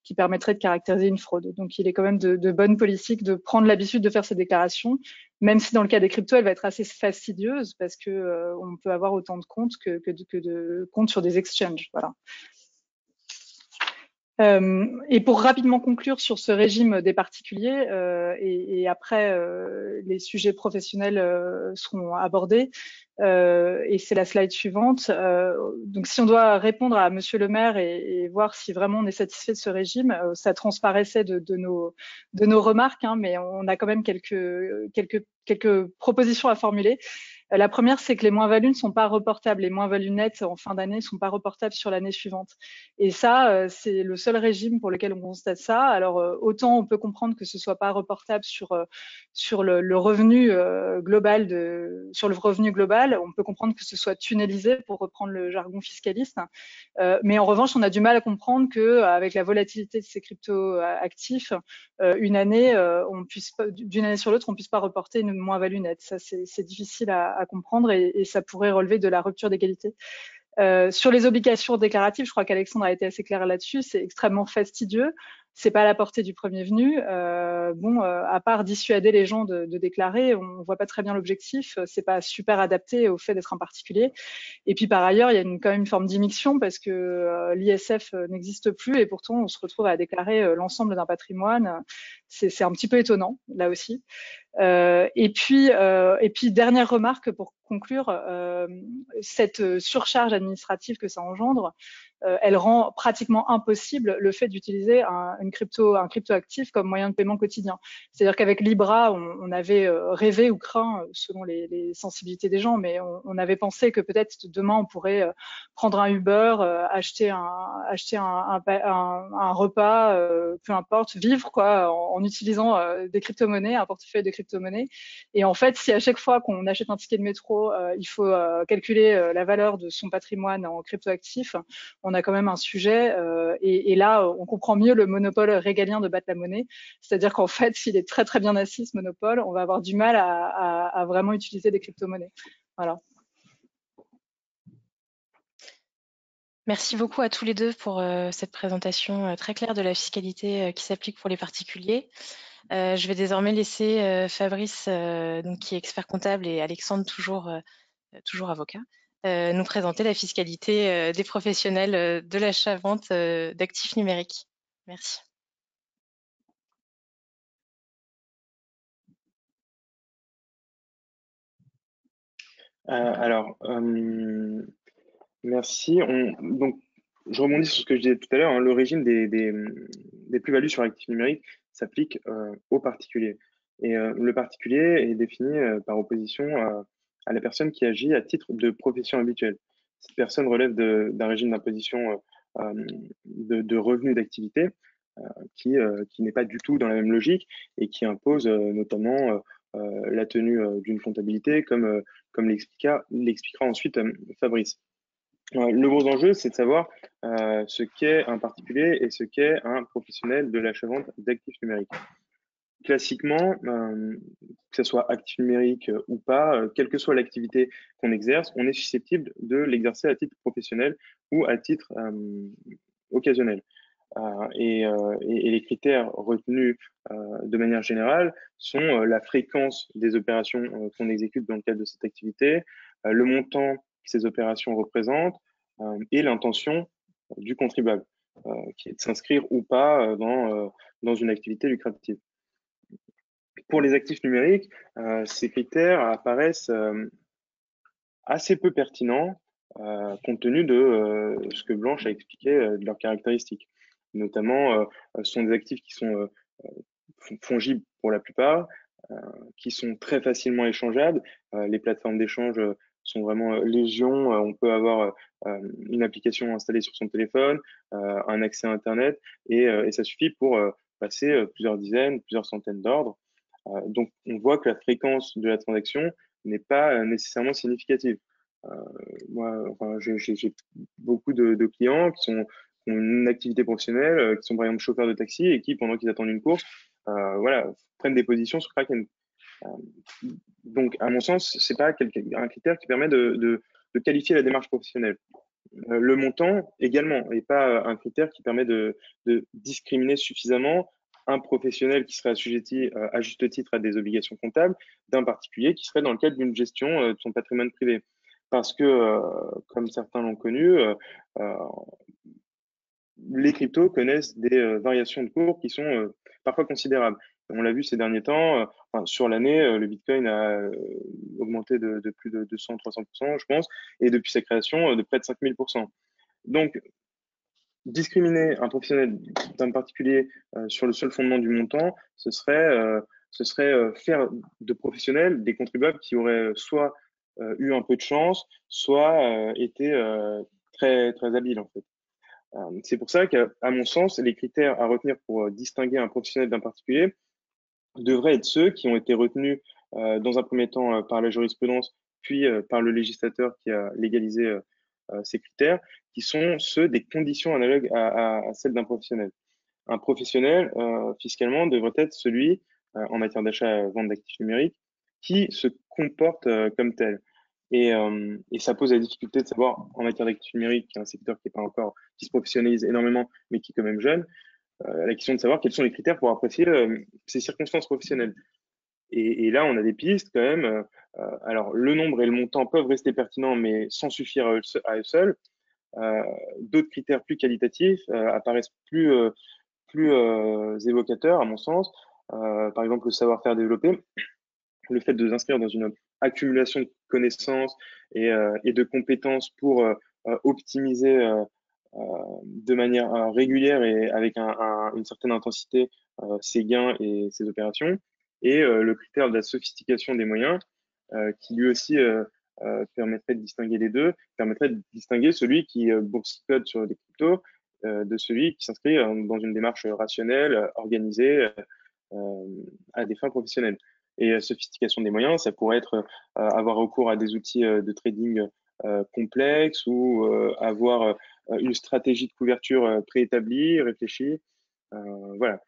qui permettrait de caractériser une fraude. Donc, il est quand même de bonne politique de prendre l'habitude de faire ces déclarations, même si dans le cas des cryptos, elle va être assez fastidieuse parce que on peut avoir autant de comptes que de comptes sur des exchanges. Voilà. Et pour rapidement conclure sur ce régime des particuliers, et après les sujets professionnels seront abordés, et c'est la slide suivante. Donc si on doit répondre à Monsieur le maire et voir si vraiment on est satisfait de ce régime, ça transparaissait de nos remarques, hein, mais on a quand même quelques propositions à formuler. La première, c'est que les moins-values ne sont pas reportables. Les moins-values nettes en fin d'année ne sont pas reportables sur l'année suivante. Et ça, c'est le seul régime pour lequel on constate ça. Alors, autant on peut comprendre que ce soit pas reportable sur le revenu global sur le revenu global. On peut comprendre que ce soit tunnelisé, pour reprendre le jargon fiscaliste. Mais en revanche, on a du mal à comprendre que, avec la volatilité de ces crypto-actifs, une année, d'une année sur l'autre, on puisse pas reporter une moins-value nette. Ça, c'est difficile à comprendre et ça pourrait relever de la rupture d'égalité. Sur les obligations déclaratives, je crois qu'Alexandre a été assez clair là-dessus, c'est extrêmement fastidieux. C'est pas à la portée du premier venu. À part dissuader les gens de déclarer, on voit pas très bien l'objectif. C'est pas super adapté au fait d'être un particulier. Et puis par ailleurs, il y a quand même une forme d'immixtion parce que l'ISF n'existe plus et pourtant on se retrouve à déclarer l'ensemble d'un patrimoine. C'est un petit peu étonnant là aussi. Et puis dernière remarque pour conclure, cette surcharge administrative que ça engendre, elle rend pratiquement impossible le fait d'utiliser un cryptoactif comme moyen de paiement quotidien. C'est-à-dire qu'avec Libra, on avait rêvé ou craint, selon les sensibilités des gens, mais on avait pensé que peut-être demain on pourrait prendre un Uber, acheter un repas, peu importe, vivre quoi, en utilisant des crypto-monnaies, un portefeuille de crypto-monnaies. Et en fait, si à chaque fois qu'on achète un ticket de métro, il faut calculer la valeur de son patrimoine en cryptoactifs, on a quand même un sujet. Et là, on comprend mieux le monopole régalien de battre la monnaie. C'est-à-dire qu'en fait, s'il est très très bien assis, ce monopole, on va avoir du mal à vraiment utiliser des crypto-monnaies. Voilà. Merci beaucoup à tous les deux pour cette présentation très claire de la fiscalité qui s'applique pour les particuliers. Je vais désormais laisser Fabrice, donc, qui est expert comptable, et Alexandre, toujours avocat, nous présenter la fiscalité des professionnels de l'achat-vente d'actifs numériques. Merci. Merci. Donc, je rebondis sur ce que je disais tout à l'heure, hein. Le régime des plus-values sur actifs numériques s'applique aux particuliers. Et le particulier est défini par opposition à la personne qui agit à titre de profession habituelle. Cette personne relève d'un régime d'imposition de revenus d'activité qui n'est pas du tout dans la même logique et qui impose notamment la tenue d'une comptabilité, comme l'expliquera ensuite Fabrice. Le gros enjeu, c'est de savoir ce qu'est un particulier et ce qu'est un professionnel de l'achat-vente d'actifs numériques. Classiquement, que ce soit actif numérique ou pas, quelle que soit l'activité qu'on exerce, on est susceptible de l'exercer à titre professionnel ou à titre occasionnel. Et les critères retenus de manière générale sont la fréquence des opérations qu'on exécute dans le cadre de cette activité, le montant que ces opérations représentent et l'intention du contribuable, qui est de s'inscrire ou pas dans une activité lucrative. Pour les actifs numériques, ces critères apparaissent assez peu pertinents compte tenu de ce que Blanche a expliqué de leurs caractéristiques. Notamment, ce sont des actifs qui sont fongibles pour la plupart, qui sont très facilement échangeables. Les plateformes d'échange sont vraiment légion. On peut avoir une application installée sur son téléphone, un accès à Internet, et ça suffit pour passer plusieurs dizaines, plusieurs centaines d'ordres. Donc, on voit que la fréquence de la transaction n'est pas nécessairement significative. Moi, enfin, j'ai beaucoup de clients qui ont une activité professionnelle, qui sont par exemple chauffeurs de taxi et qui, pendant qu'ils attendent une course, voilà, prennent des positions sur Kraken. Donc, à mon sens, c'est pas un critère qui permet de qualifier la démarche professionnelle. Le montant également n'est pas un critère qui permet de discriminer suffisamment un professionnel qui serait assujetti à juste titre à des obligations comptables d'un particulier qui serait dans le cadre d'une gestion de son patrimoine privé. Parce que, comme certains l'ont connu, les cryptos connaissent des variations de cours qui sont parfois considérables. On l'a vu ces derniers temps, enfin, sur l'année, le Bitcoin a augmenté de plus de 200-300%, je pense, et depuis sa création, de près de 5000%. Donc, discriminer un professionnel d'un particulier sur le seul fondement du montant, ce serait faire de professionnels des contribuables qui auraient soit eu un peu de chance, soit été très, très habiles, en fait. C'est pour ça qu'à mon sens, les critères à retenir pour distinguer un professionnel d'un particulier devraient être ceux qui ont été retenus dans un premier temps par la jurisprudence, puis par le législateur qui a légalisé ces critères, qui sont ceux des conditions analogues à celles d'un professionnel. Un professionnel, fiscalement, devrait être celui, en matière d'achat-vente d'actifs numériques, qui se comporte comme tel. Et ça pose la difficulté de savoir, en matière d'actifs numériques, qui est un secteur qui est pas encore, qui se professionnalise énormément, mais qui est quand même jeune, la question de savoir quels sont les critères pour apprécier ces circonstances professionnelles. Et là, on a des pistes quand même. Alors, le nombre et le montant peuvent rester pertinents, mais sans suffire à eux seuls. D'autres critères plus qualitatifs apparaissent plus évocateurs, à mon sens. Par exemple, le savoir-faire développé, le fait de s'inscrire dans une accumulation de connaissances et de compétences pour optimiser de manière régulière et avec une certaine intensité ses gains et ses opérations. Et le critère de la sophistication des moyens, qui lui aussi permettrait de distinguer les deux, permettrait de distinguer celui qui boursicode sur des cryptos de celui qui s'inscrit dans une démarche rationnelle, organisée, à des fins professionnelles. Et sophistication des moyens, ça pourrait être avoir recours à des outils de trading complexes ou avoir une stratégie de couverture préétablie, réfléchie. Voilà.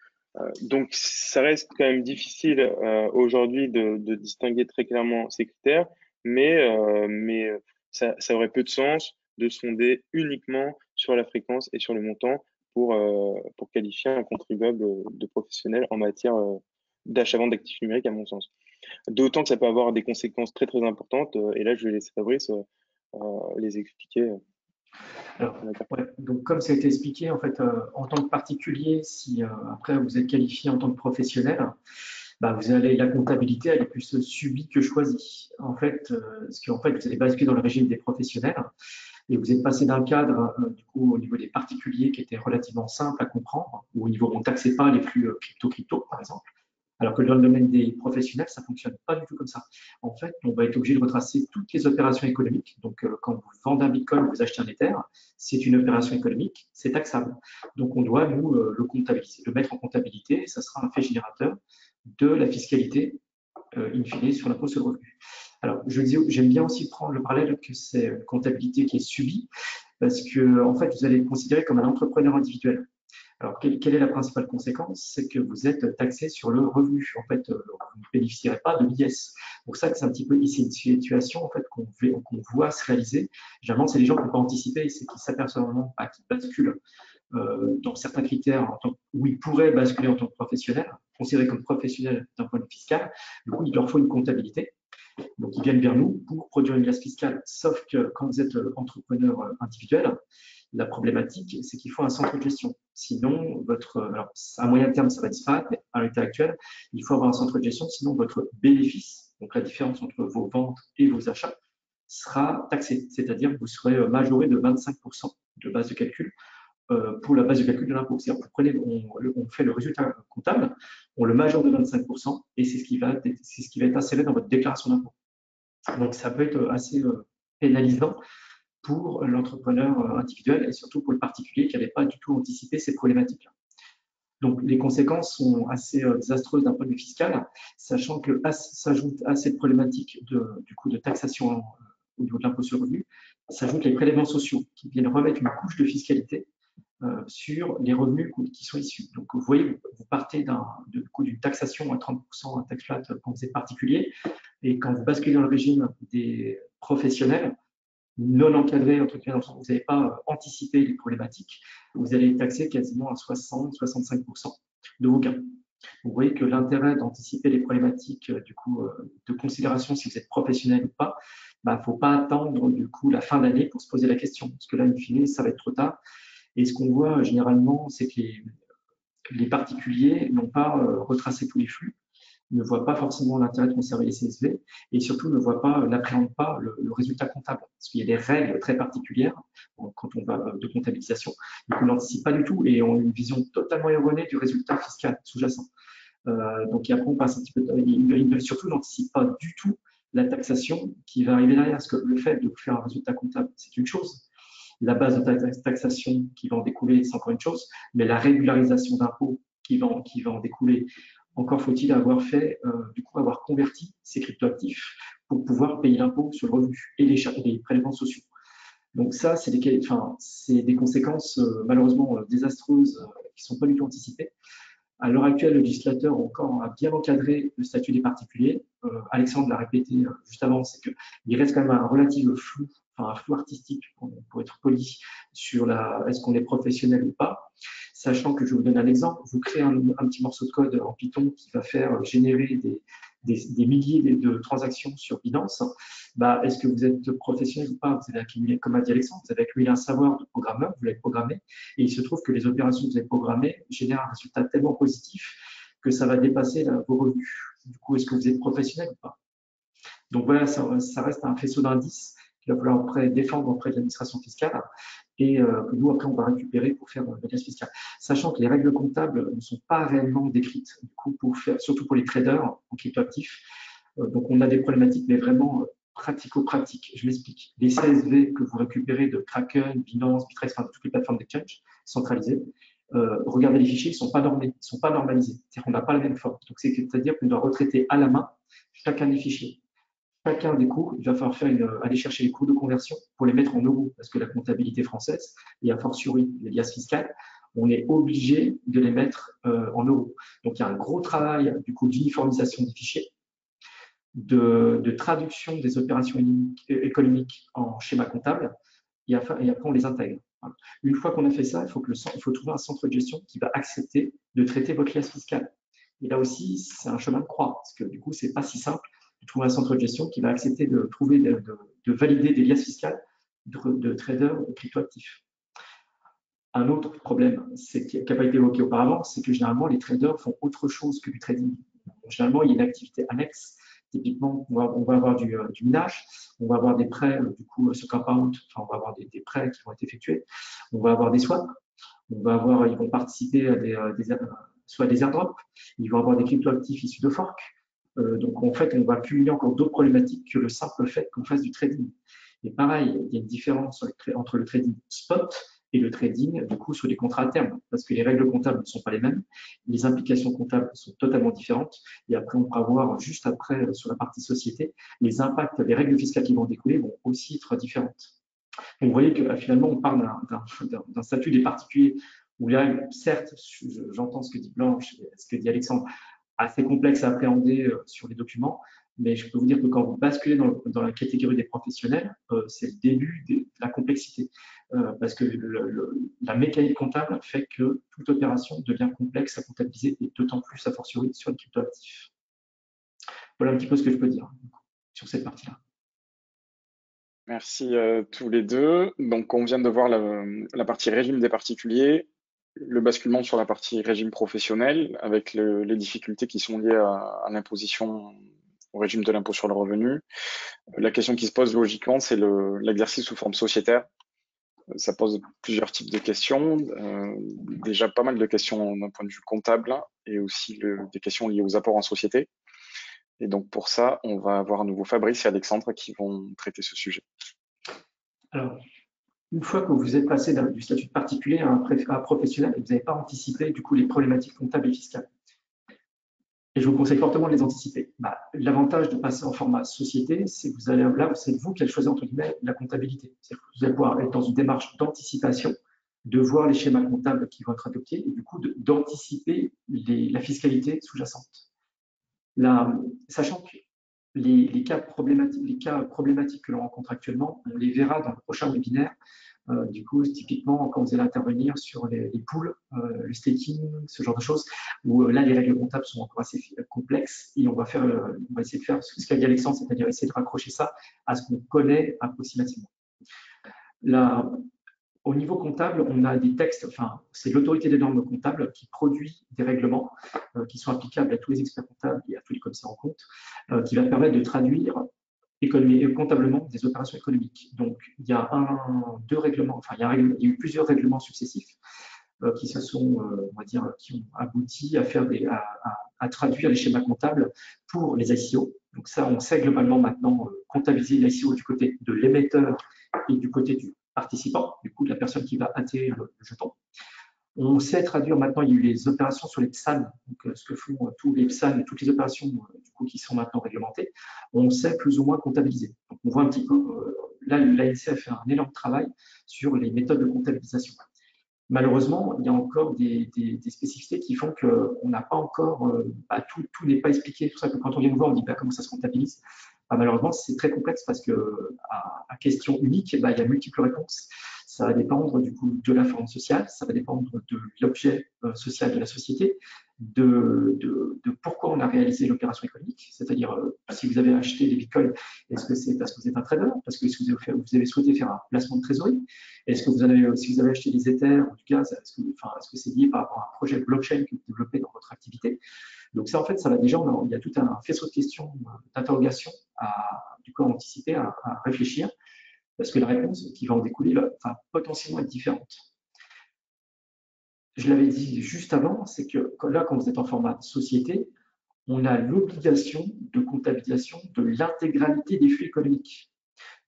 Donc, ça reste quand même difficile aujourd'hui de distinguer très clairement ces critères, mais ça aurait peu de sens de sonder uniquement sur la fréquence et sur le montant pour qualifier un contribuable de professionnel en matière d'achat-vente d'actifs numériques, à mon sens. D'autant que ça peut avoir des conséquences très très importantes, et là je vais laisser Fabrice les expliquer. Alors, ouais, donc comme ça a été expliqué, en fait, en tant que particulier, si après vous êtes qualifié en tant que professionnel, bah, la comptabilité elle est plus subie que choisie. En fait, parce qu'en fait, vous allez basculer dans le régime des professionnels et vous êtes passé d'un cadre, du coup, au niveau des particuliers qui était relativement simple à comprendre, où au niveau on ne taxait pas les flux crypto, par exemple. Alors que dans le domaine des professionnels, ça ne fonctionne pas du tout comme ça. En fait, on va être obligé de retracer toutes les opérations économiques. Donc, quand vous vendez un Bitcoin, vous achetez un Ether, c'est une opération économique, c'est taxable. Donc, on doit, nous, le comptabiliser, le mettre en comptabilité, et ça sera un fait générateur de la fiscalité, in fine, sur l'impôt sur le revenu. Alors, j'aime bien aussi prendre le parallèle que c'est une comptabilité qui est subie, parce que, en fait, vous allez être considéré comme un entrepreneur individuel. Alors, quelle est la principale conséquence? C'est que vous êtes taxé sur le revenu. En fait, vous ne bénéficierez pas de l'IS. Donc ça, c'est un petit peu ici une situation en fait qu'on voit se réaliser. Généralement, c'est les gens qui n'ont pas anticipé, c'est qu'ils s'aperçoivent vraiment qu'ils basculent dans certains critères où ils pourraient basculer en tant que professionnels, considérés comme professionnels d'un point de vue fiscal. Du coup, il leur faut une comptabilité. Donc, ils viennent vers nous pour produire une glace fiscale. Sauf que quand vous êtes entrepreneur individuel, la problématique, c'est qu'il faut un centre de gestion. Sinon, alors, à moyen terme, ça va disparaître, mais à l'état actuel, il faut avoir un centre de gestion, sinon votre bénéfice, donc la différence entre vos ventes et vos achats, sera taxé. C'est-à-dire que vous serez majoré de 25% de base de calcul pour la base de calcul de l'impôt. On fait le résultat comptable, on le majore de 25% et c'est ce qui va être inséré dans votre déclaration d'impôt. Donc, ça peut être assez pénalisant pour l'entrepreneur individuel et surtout pour le particulier qui n'avait pas du tout anticipé ces problématiques-là. Donc, les conséquences sont assez désastreuses d'un point de vue fiscal, sachant que s'ajoute à cette problématique du coup de taxation au niveau de l'impôt sur le revenu, s'ajoutent les prélèvements sociaux qui viennent remettre une couche de fiscalité sur les revenus qui sont issus. Donc, vous voyez, vous partez d'une taxation à 30% à taxe flat quand vous êtes particulier, et quand vous basculez dans le régime des professionnels, non encadrés, entre guillemets, vous n'avez pas anticipé les problématiques, vous allez être taxé quasiment à 60-65% de vos gains. Vous voyez que l'intérêt d'anticiper les problématiques du coup, de considération si vous êtes professionnel ou pas, il ne faut pas attendre du coup la fin d'année pour se poser la question, parce que là, in fine, ça va être trop tard. Et ce qu'on voit généralement, c'est que les particuliers n'ont pas retracé tous les flux, ne voient pas forcément l'intérêt de conserver les CSV et surtout n'appréhendent pas le résultat comptable. Parce qu'il y a des règles très particulières quand on va de comptabilisation, et qu'on n'anticipe pas du tout et ont une vision totalement erronée du résultat fiscal sous-jacent. Donc après, on passe un petit peu. Ils surtout n'anticipent pas du tout la taxation qui va arriver derrière. Parce que le fait de faire un résultat comptable, c'est une chose. La base de taxation qui va en découler, c'est encore une chose, mais la régularisation d'impôts qui va en découler, encore faut-il avoir avoir converti ces cryptoactifs pour pouvoir payer l'impôt sur le revenu et les prélèvements sociaux. Donc ça, c'est des conséquences malheureusement désastreuses qui ne sont pas du tout anticipées. À l'heure actuelle, le législateur a bien encadré le statut des particuliers. Alexandre l'a répété juste avant, c'est qu'il reste quand même un relatif flou, un flou artistique, pour être poli, sur est-ce qu'on est professionnel ou pas. Sachant que je vous donne un exemple, vous créez un petit morceau de code en Python qui va faire générer des milliers de transactions sur Binance. Est-ce que vous êtes professionnel ou pas? Vous avez accumulé, comme a dit Alexandre, vous avez accumulé un savoir de programmeur, vous l'avez programmé, et il se trouve que les opérations que vous avez programmées génèrent un résultat tellement positif que ça va dépasser vos revenus. Du coup, est-ce que vous êtes professionnel ou pas? Donc voilà, ça reste un faisceau d'indices qu'il va falloir défendre auprès de l'administration fiscale et que nous, après, on va récupérer pour faire l'alias fiscale. Sachant que les règles comptables ne sont pas réellement décrites, du coup, surtout pour les traders en cryptoactifs. Donc, on a des problématiques, mais vraiment pratico-pratiques. Je m'explique. Les CSV que vous récupérez de Kraken, Binance, Bittrex, enfin, de toutes les plateformes d'exchange centralisées, regardez les fichiers, ils ne sont pas normés, ils ne sont pas normalisés. C'est-à-dire qu'on n'a pas la même forme. Donc, c'est-à-dire qu'on doit retraiter à la main chacun des fichiers. Chacun des cours, il va falloir aller chercher les cours de conversion pour les mettre en euros, parce que la comptabilité française, et a fortiori les liasses fiscales, on est obligé de les mettre en euros. Donc, il y a un gros travail du coup d'uniformisation des fichiers, de traduction des opérations économiques en schéma comptable, et après on les intègre. Voilà. Une fois qu'on a fait ça, il faut trouver un centre de gestion qui va accepter de traiter votre liasse fiscale. Et là aussi, c'est un chemin de croix, parce que du coup, c'est pas si simple de trouver un centre de gestion qui va accepter de valider des liasses fiscales de traders cryptoactifs. Un autre problème, qui n'a pas été évoqué auparavant, c'est que généralement, les traders font autre chose que du trading. Généralement, il y a une activité annexe. Typiquement, on va avoir du minage, on va avoir des prêts, du coup, sur Compound, on va avoir des prêts qui vont être effectués, on va avoir des swaps, ils vont participer à soit des airdrops, ils vont avoir des cryptoactifs issus de forks. Donc, en fait, on va cumuler encore d'autres problématiques que le simple fait qu'on fasse du trading. Et pareil, il y a une différence entre le trading spot et le trading, du coup, sur les contrats à terme, parce que les règles comptables ne sont pas les mêmes, les implications comptables sont totalement différentes, et après, on pourra voir juste après, sur la partie société, les impacts, les règles fiscales qui vont découler vont aussi être différentes. Donc, vous voyez que finalement, on parle d'un statut des particuliers, où là, certes, j'entends ce que dit Blanche, ce que dit Alexandre, assez complexe à appréhender sur les documents, mais je peux vous dire que quand vous basculez dans la catégorie des professionnels, c'est le début de la complexité, parce que la mécanique comptable fait que toute opération devient complexe à comptabiliser, et d'autant plus a fortiori sur les cryptoactifs. Voilà un petit peu ce que je peux dire sur cette partie-là. Merci tous les deux. Donc, on vient de voir la partie régime des particuliers, le basculement sur la partie régime professionnel, avec les difficultés qui sont liées à l'imposition, au régime de l'impôt sur le revenu. La question qui se pose logiquement, c'est l'exercice sous forme sociétaire. Ça pose plusieurs types de questions. Déjà pas mal de questions d'un point de vue comptable et aussi des questions liées aux apports en société. Et donc pour ça, on va avoir à nouveau Fabrice et Alexandre qui vont traiter ce sujet. Alors, une fois que vous êtes passé du statut de particulier à un professionnel, vous n'avez pas anticipé du coup les problématiques comptables et fiscales. Et je vous conseille fortement de les anticiper. L'avantage de passer en format société, c'est que c'est vous qui allez choisir entre guillemets la comptabilité. C'est-à-dire que vous allez pouvoir être dans une démarche d'anticipation de voir les schémas comptables qui vont être adoptés et du coup d'anticiper la fiscalité sous-jacente. Sachant que les cas problématiques que l'on rencontre actuellement, on les verra dans le prochain webinaire. Du coup, typiquement, quand vous allez intervenir sur les pools, le staking, ce genre de choses, où là, les règles comptables sont encore assez complexes et on va essayer de faire ce qu'a dit Alexandre, c'est-à-dire essayer de raccrocher ça à ce qu'on connaît approximativement. Là, au niveau comptable, on a des textes, enfin, c'est l'autorité des normes comptables qui produit des règlements qui sont applicables à tous les experts comptables et à tous les commissaires en compte, qui va permettre de traduire comptablement des opérations économiques. Donc, il y a deux règlements, enfin, il y a eu plusieurs règlements successifs qui se sont, on va dire, qui ont abouti à faire à traduire les schémas comptables pour les ICO. Donc ça, on sait globalement maintenant comptabiliser l'ICO du côté de l'émetteur et du côté du participant, du coup de la personne qui va atterrir le jeton. On sait traduire maintenant, il y a eu les opérations sur les PSAN, donc ce que font tous les PSAN et toutes les opérations du coup, qui sont maintenant réglementées, on sait plus ou moins comptabiliser. Donc on voit un petit peu, là l'ANC a fait un énorme travail sur les méthodes de comptabilisation. Malheureusement, il y a encore des spécificités qui font qu'on n'a pas encore, tout n'est pas expliqué. C'est pour ça que quand on vient nous voir, on dit comment ça se comptabilise. Malheureusement, c'est très complexe parce que à question unique, il y a multiples réponses. Ça va dépendre du coup de la forme sociale, ça va dépendre de l'objet social de la société, de pourquoi on a réalisé l'opération économique, c'est-à-dire si vous avez acheté des bitcoins, est-ce que c'est parce que vous êtes un trader, parce que vous avez souhaité faire un placement de trésorerie, est-ce que si vous avez acheté des Ethers ou du gaz, est-ce que c'est lié par rapport à un projet blockchain que vous développez dans votre activité? Donc ça, en fait, ça va déjà, il y a tout un faisceau de questions, d'interrogations à anticiper, à réfléchir, parce que la réponse qui va en découler va potentiellement être différente. Je l'avais dit juste avant, c'est que là, quand vous êtes en format société, on a l'obligation de comptabilisation de l'intégralité des flux économiques.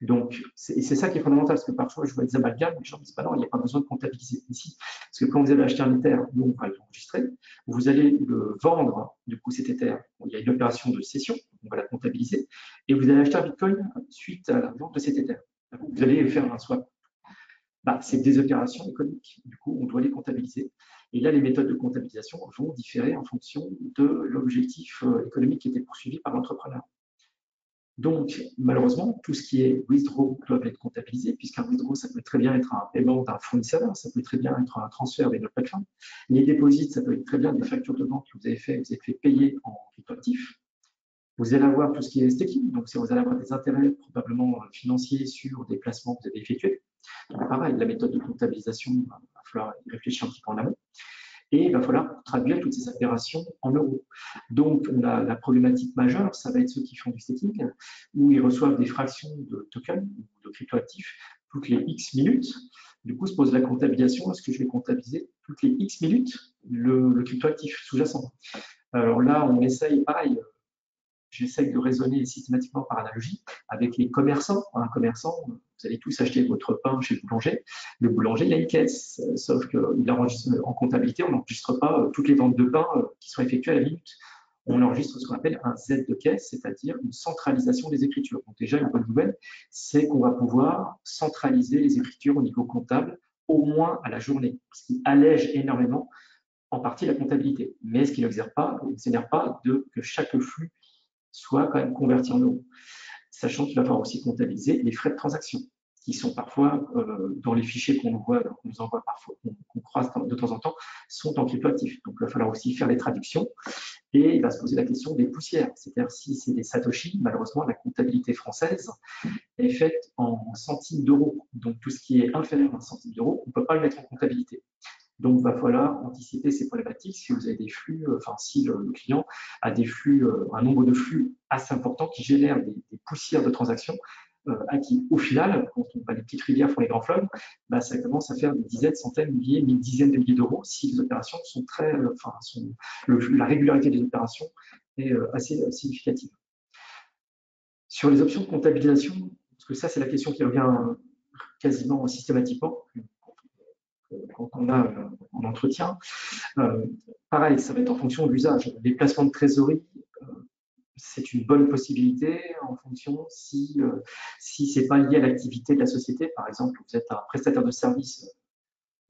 Donc, c'est ça qui est fondamental, parce que parfois, je vois des amalgames, les gens disent, non, il n'y a pas besoin de comptabiliser ici. Parce que quand vous allez acheter un Ether, nous, on va l'enregistrer, vous allez le vendre, du coup, cet Ether. Il y a une opération de cession, on va la comptabiliser, et vous allez acheter un Bitcoin suite à la vente de cet Ether. Vous allez faire un swap. C'est des opérations économiques, du coup, on doit les comptabiliser. Et là, les méthodes de comptabilisation vont différer en fonction de l'objectif économique qui était poursuivi par l'entrepreneur. Donc, malheureusement, tout ce qui est withdraw doit être comptabilisé, puisqu'un withdraw, ça peut très bien être un paiement d'un fournisseur, ça peut très bien être un transfert vers notre plateforme. Les déposits, ça peut être très bien des factures de vente que vous avez fait payer en cryptoactifs. Vous allez avoir tout ce qui est staking, donc vous allez avoir des intérêts probablement financiers sur des placements que vous avez effectués. Donc, pareil, la méthode de comptabilisation, il va falloir y réfléchir un petit peu en amont. Et il va falloir traduire toutes ces opérations en euros. Donc, on a la problématique majeure, ça va être ceux qui font du staking, où ils reçoivent des fractions de tokens ou de cryptoactifs toutes les X minutes. Du coup, se pose la comptabilisation, est-ce que je vais comptabiliser toutes les X minutes le cryptoactif sous-jacent? Alors là, on essaye, pareil, j'essaye de raisonner systématiquement par analogie avec les commerçants. Un commerçant, vous allez tous acheter votre pain chez le boulanger. Le boulanger, il a une caisse, sauf qu'en comptabilité, on n'enregistre pas toutes les ventes de pain qui sont effectuées à la minute. On enregistre ce qu'on appelle un Z de caisse, c'est-à-dire une centralisation des écritures. Donc déjà, une bonne nouvelle, c'est qu'on va pouvoir centraliser les écritures au niveau comptable, au moins à la journée, ce qui allège énormément en partie la comptabilité. Mais ce qui n'exonère pas que chaque flux soit quand même converti en euros. Sachant qu'il va falloir aussi comptabiliser les frais de transaction, qui sont parfois, dans les fichiers qu'on nous envoie parfois, qu'on croise de temps en temps, sont en cryptoactifs. Donc, il va falloir aussi faire les traductions et il va se poser la question des poussières. C'est-à-dire, si c'est des satoshi, malheureusement, la comptabilité française est faite en centimes d'euros. Donc, tout ce qui est inférieur à un centime d'euro, on ne peut pas le mettre en comptabilité. Donc, il va falloir anticiper ces problématiques si vous avez des flux, si le client a des flux, un nombre de flux assez important qui génèrent des poussières de transactions, à qui, au final, quand les petites rivières font les grands fleuves, ça commence à faire des dizaines, centaines, milliers, dizaines de milliers d'euros si les opérations sont la régularité des opérations est assez significative. Sur les options de comptabilisation, parce que ça, c'est la question qui revient quasiment systématiquement quand on a en entretien. Pareil, ça va être en fonction de l'usage. Les placements de trésorerie, c'est une bonne possibilité en fonction si ce n'est pas lié à l'activité de la société. Par exemple, vous êtes un prestataire de service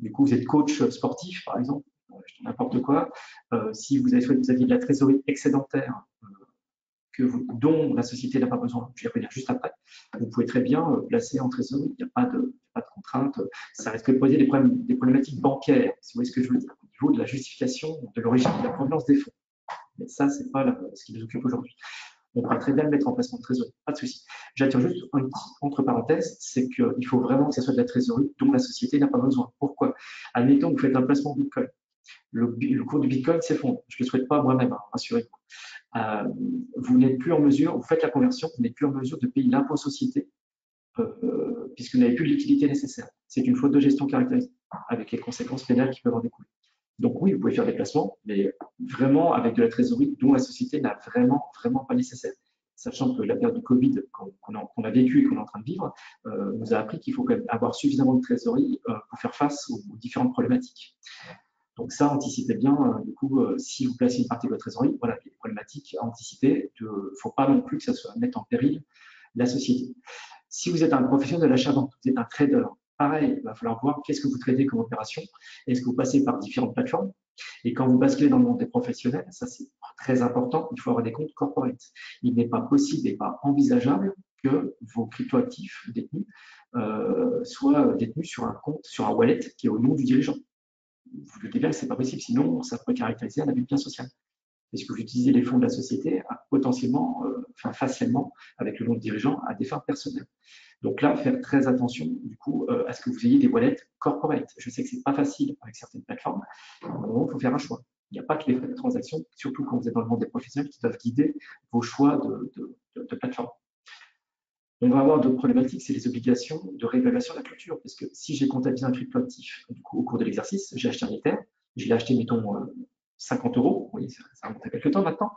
Du coup, vous êtes coach sportif, par exemple, je dis n'importe quoi. Si vous avez de la trésorerie excédentaire dont la société n'a pas besoin, je vais revenir juste après, vous pouvez très bien placer en trésorerie. Il n'y a pas de contrainte. Ça risque de poser des problématiques bancaires, si vous voyez ce que je veux dire, au niveau de la justification de l'origine de la provenance des fonds. Mais ça, ce n'est pas ce qui nous occupe aujourd'hui. On pourra très bien le mettre en placement de trésorerie, pas de souci. J'attire juste une petite entre parenthèses, c'est qu'il faut vraiment que ce soit de la trésorerie dont la société n'a pas besoin. Pourquoi? Admettons que vous faites un placement Bitcoin. Le cours du Bitcoin s'effondre. Je ne le souhaite pas moi-même, hein, rassurez-vous. Vous n'êtes plus en mesure, vous faites la conversion, vous n'êtes plus en mesure de payer l'impôt société puisque vous n'avez plus de liquidité nécessaire. C'est une faute de gestion caractérisée, avec les conséquences pénales qui peuvent en découler. Donc oui, vous pouvez faire des placements, mais vraiment avec de la trésorerie dont la société n'a vraiment pas nécessaire. Sachant que la période du Covid qu'on a vécue et qu'on est en train de vivre nous a appris qu'il faut quand même avoir suffisamment de trésorerie pour faire face aux différentes problématiques. Donc ça, anticipez bien, du coup, si vous placez une partie de votre trésorerie, voilà, les problématiques à anticiper. Il ne faut pas non plus que ça soit mettre en péril la société. Si vous êtes un professionnel de l'achat-vente, vous êtes un trader, pareil, il va falloir voir qu'est-ce que vous tradez comme opération. Est-ce que vous passez par différentes plateformes? Et quand vous basculez dans le monde des professionnels, ça c'est très important, il faut avoir des comptes corporate. Il n'est pas possible et pas envisageable que vos cryptoactifs détenus soient détenus sur un compte, sur un wallet qui est au nom du dirigeant. Vous doutez bien que ce n'est pas possible, sinon ça pourrait caractériser un abus de bien social. Puisque vous utilisez les fonds de la société potentiellement, facialement, avec le nom de dirigeant, à des fins personnelles. Donc là, faire très attention, du coup, à ce que vous ayez des wallets corporate. Je sais que ce n'est pas facile avec certaines plateformes, mais il faut faire un choix. Il n'y a pas que les frais de transaction, surtout quand vous êtes dans le monde des professionnels, qui doivent guider vos choix de plateforme. On va avoir d'autres problématiques, c'est les obligations de réévaluation de la clôture. Parce que si j'ai comptabilisé un cryptoactif au cours de l'exercice, j'ai acheté un Ether, je l'ai acheté, mettons, 50 €, oui, ça remonte à quelques temps maintenant.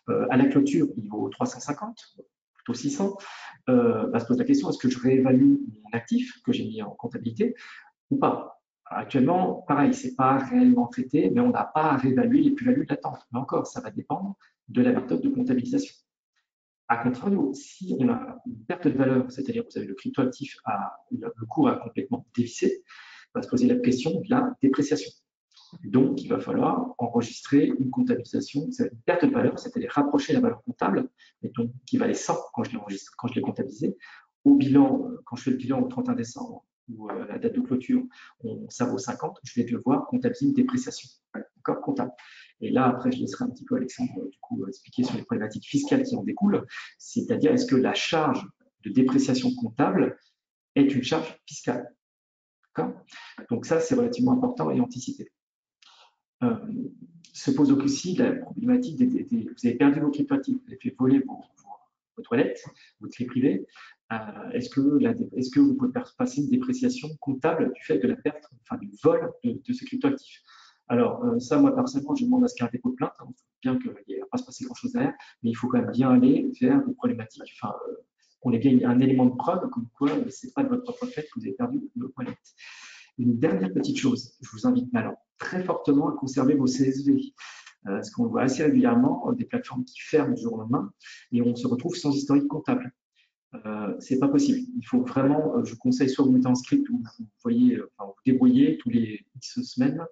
À la clôture, il vaut 350, plutôt 600. Se pose la question, est-ce que je réévalue mon actif que j'ai mis en comptabilité ou pas? Actuellement, pareil, ce n'est pas réellement traité, mais on n'a pas à réévaluer les plus-values de l'attente. Mais encore, ça va dépendre de la méthode de comptabilisation. A contrario, si on a une perte de valeur, c'est-à-dire que vous avez le cryptoactif, le cours a complètement dévissé, va se poser la question de la dépréciation. Donc, il va falloir enregistrer une comptabilisation, une perte de valeur, c'est-à-dire rapprocher la valeur comptable, mettons, qui valait 100 quand je l'ai comptabilisé, au bilan, quand je fais le bilan au 31 décembre, ou à la date de clôture, ça vaut 50, je vais devoir comptabiliser une dépréciation, d'accord, comptable. Et là, après, je laisserai un petit peu Alexandre du coup, expliquer sur les problématiques fiscales qui en découlent, c'est-à-dire est-ce que la charge de dépréciation comptable est une charge fiscale. Donc ça, c'est relativement important et anticipé. Se pose aussi la problématique vous avez perdu vos cryptoactifs, vous avez fait voler vos toilettes, votre clé privée. Est-ce que vous pouvez passer une dépréciation comptable du fait de la perte, enfin du vol de ce cryptoactif? Alors, ça, moi, personnellement, je demande à ce qu'il y ait un dépôt de plainte, hein, bien qu'il ne va pas se passer grand-chose derrière, mais il faut quand même bien aller vers des problématiques, qu'on ait bien un élément de preuve comme quoi ce n'est pas de votre propre fait que vous avez perdu vos toilettes. Une dernière petite chose, je vous invite alors très fortement à conserver vos CSV, parce qu'on voit assez régulièrement des plateformes qui ferment du jour au lendemain et on se retrouve sans historique comptable. C'est pas possible. Il faut vraiment, je vous conseille soit vous mettez en script ou vous débrouillez tous les X semaines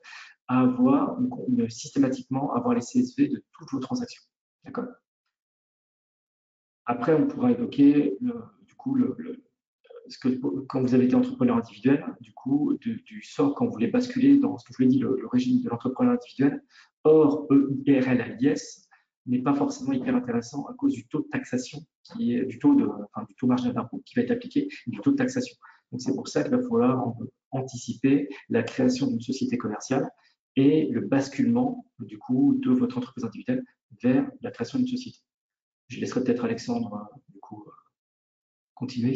à avoir systématiquement avoir les CSV de toutes vos transactions. D'accord? Après, on pourra évoquer du coup quand vous avez été entrepreneur individuel, du coup, du sort quand vous voulez basculer dans ce que je vous ai dit, le régime de l'entrepreneur individuel, or EIRL-AIS n'est pas forcément hyper intéressant à cause du taux de taxation qui est du taux marginal d'impôt qui va être appliqué et du taux de taxation. Donc c'est pour ça qu'il va falloir anticiper la création d'une société commerciale et le basculement du coup de votre entreprise individuelle vers la création d'une société. Je laisserai peut-être Alexandre du coup continuer.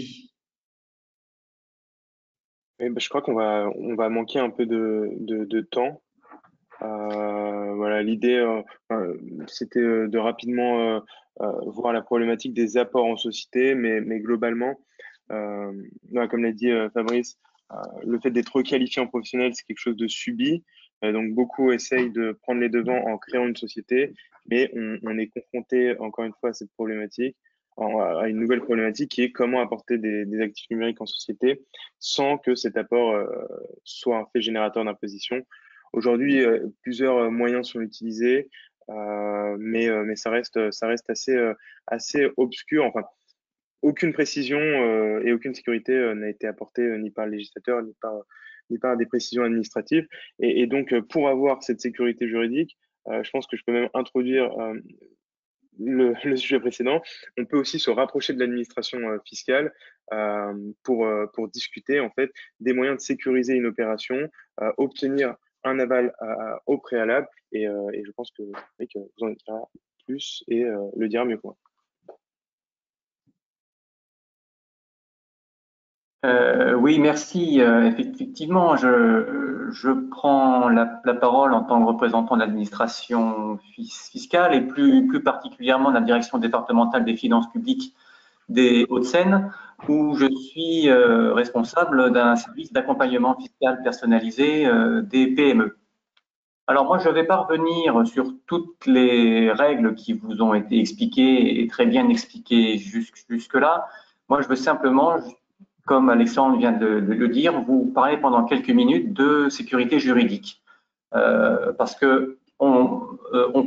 Je crois qu'on va manquer un peu de temps. Voilà, l'idée, c'était de rapidement voir la problématique des apports en société, mais globalement, comme l'a dit Fabrice, le fait d'être requalifié en professionnel, c'est quelque chose de subi. Donc, beaucoup essayent de prendre les devants en créant une société, mais on est confronté, encore une fois, à cette problématique. à une nouvelle problématique qui est comment apporter des actifs numériques en société sans que cet apport soit un fait générateur d'imposition. Aujourd'hui, plusieurs moyens sont utilisés, mais ça reste assez obscur. Enfin, aucune précision et aucune sécurité n'a été apportée ni par le législateur ni par des précisions administratives. Et donc, pour avoir cette sécurité juridique, je pense que je peux même introduire le sujet précédent. On peut aussi se rapprocher de l'administration fiscale pour discuter en fait des moyens de sécuriser une opération, obtenir un aval au préalable. Et je pense que Eric vous en dira plus et le dira mieux que moi. Oui, merci. Effectivement, je prends la parole en tant que représentant de l'administration fiscale et plus particulièrement de la direction départementale des finances publiques des Hauts-de-Seine, où je suis responsable d'un service d'accompagnement fiscal personnalisé des PME. Alors moi, je ne vais pas revenir sur toutes les règles qui vous ont été expliquées et très bien expliquées jusque-là. Moi, je veux simplement, comme Alexandre vient de le dire, vous parler pendant quelques minutes de sécurité juridique. Parce que on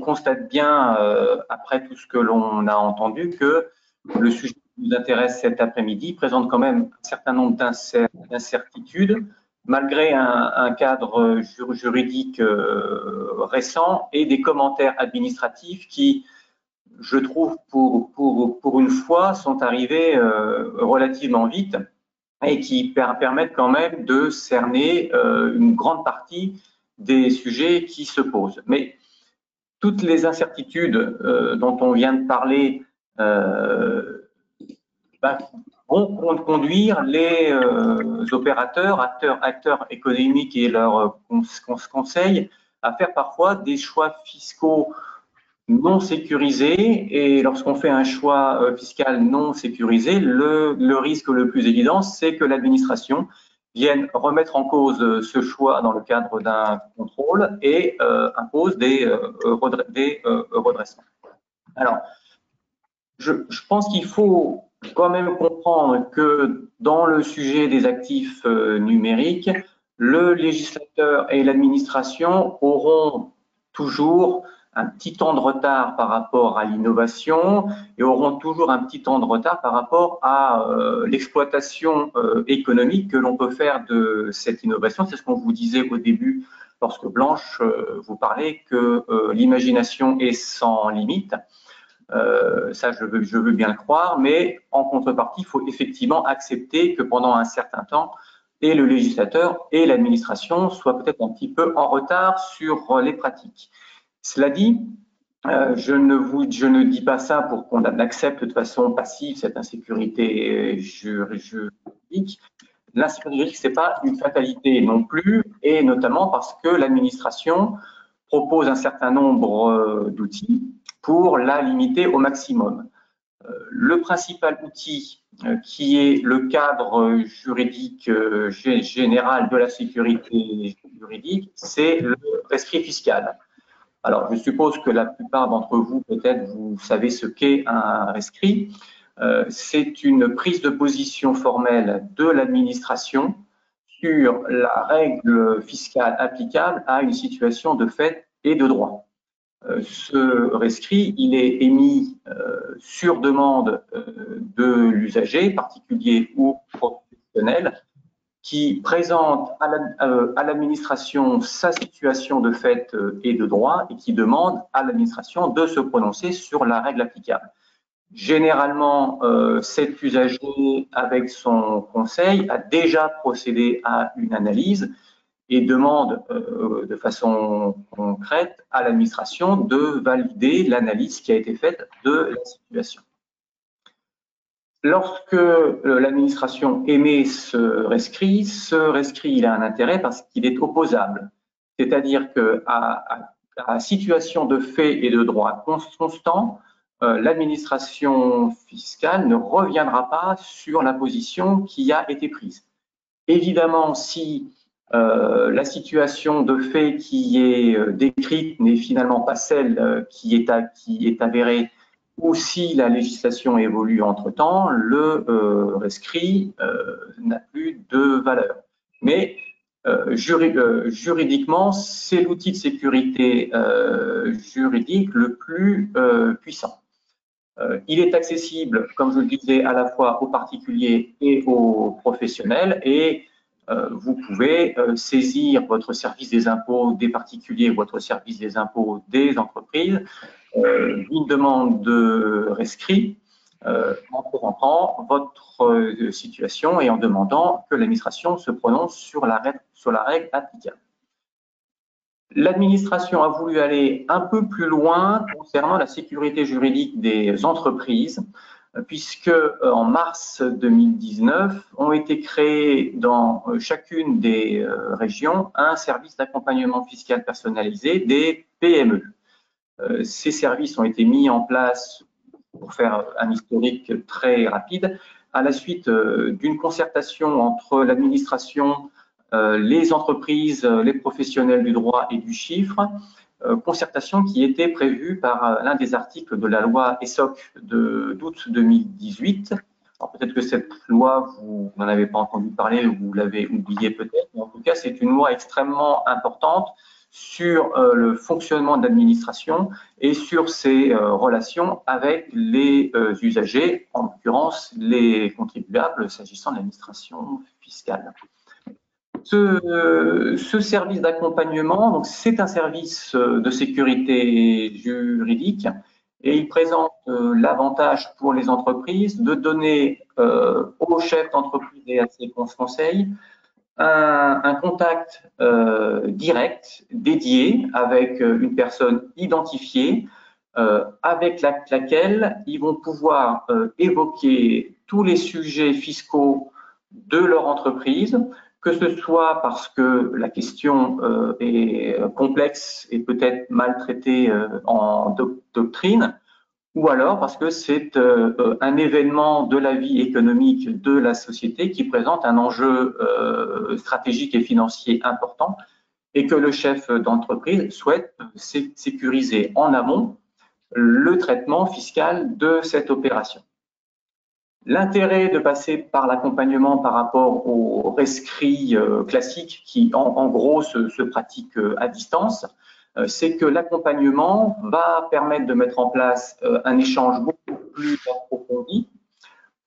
constate bien, après tout ce que l'on a entendu, que le sujet qui nous intéresse cet après-midi présente quand même un certain nombre d'incertitudes, malgré un cadre juridique récent et des commentaires administratifs qui, je trouve, pour une fois, sont arrivés relativement vite et qui permettent quand même de cerner une grande partie des sujets qui se posent. Mais toutes les incertitudes dont on vient de parler vont conduire les opérateurs, acteurs économiques et leurs conseils à faire parfois des choix fiscaux non sécurisés. Et lorsqu'on fait un choix fiscal non sécurisé, le risque le plus évident, c'est que l'administration vienne remettre en cause ce choix dans le cadre d'un contrôle et impose des redressements. Alors, je pense qu'il faut quand même comprendre que dans le sujet des actifs numériques, le législateur et l'administration auront toujours un petit temps de retard par rapport à l'innovation et auront toujours un petit temps de retard par rapport à l'exploitation économique que l'on peut faire de cette innovation. C'est ce qu'on vous disait au début lorsque Blanche vous parlait que l'imagination est sans limite. Ça, je veux bien le croire, mais en contrepartie, il faut effectivement accepter que pendant un certain temps, et le législateur et l'administration soient peut-être un petit peu en retard sur les pratiques. Cela dit, je ne dis pas ça pour qu'on accepte de façon passive cette insécurité juridique. L'insécurité juridique, ce n'est pas une fatalité non plus, et notamment parce que l'administration propose un certain nombre d'outils pour la limiter au maximum. Le principal outil qui est le cadre juridique général de la sécurité juridique, c'est le rescrit fiscal. Alors, je suppose que la plupart d'entre vous, peut-être, vous savez ce qu'est un rescrit. C'est une prise de position formelle de l'administration sur la règle fiscale applicable à une situation de fait et de droit. Ce rescrit, il est émis sur demande de l'usager, particulier ou professionnel, qui présente à l'administration sa situation de fait et de droit et qui demande à l'administration de se prononcer sur la règle applicable. Généralement, cet usager, avec son conseil, a déjà procédé à une analyse et demande de façon concrète à l'administration de valider l'analyse qui a été faite de la situation. Lorsque l'administration émet ce rescrit, il a un intérêt parce qu'il est opposable. C'est-à-dire qu'à situation de fait et de droit constant, l'administration fiscale ne reviendra pas sur la position qui a été prise. Évidemment, si la situation de fait qui est décrite n'est finalement pas celle qui est avérée ou si la législation évolue entre-temps, le rescrit n'a plus de valeur. Mais juridiquement, c'est l'outil de sécurité juridique le plus puissant. Il est accessible, comme je le disais, à la fois aux particuliers et aux professionnels, et vous pouvez saisir votre service des impôts des particuliers ou votre service des impôts des entreprises d'une demande de rescrit en présentant votre situation et en demandant que l'administration se prononce sur la règle applicable. L'administration a voulu aller un peu plus loin concernant la sécurité juridique des entreprises, puisque en mars 2019 ont été créés dans chacune des régions un service d'accompagnement fiscal personnalisé des PME. Ces services ont été mis en place, pour faire un historique très rapide, à la suite d'une concertation entre l'administration, les entreprises, les professionnels du droit et du chiffre, concertation qui était prévue par l'un des articles de la loi ESSOC d'août 2018. Alors peut-être que cette loi, vous n'en avez pas entendu parler ou vous l'avez oubliée peut-être, mais en tout cas c'est une loi extrêmement importante sur le fonctionnement de l'administration et sur ses relations avec les usagers, en l'occurrence les contribuables s'agissant de l'administration fiscale. Ce service d'accompagnement, c'est un service de sécurité juridique et il présente l'avantage pour les entreprises de donner aux chefs d'entreprise et à ses conseils un contact direct, dédié, avec une personne identifiée, avec laquelle ils vont pouvoir évoquer tous les sujets fiscaux de leur entreprise, que ce soit parce que la question est complexe et peut-être mal traitée en doctrine, ou alors parce que c'est un événement de la vie économique de la société qui présente un enjeu stratégique et financier important et que le chef d'entreprise souhaite sécuriser en amont le traitement fiscal de cette opération. L'intérêt de passer par l'accompagnement par rapport au rescrit classique qui en gros se pratique à distance, c'est que l'accompagnement va permettre de mettre en place un échange beaucoup plus approfondi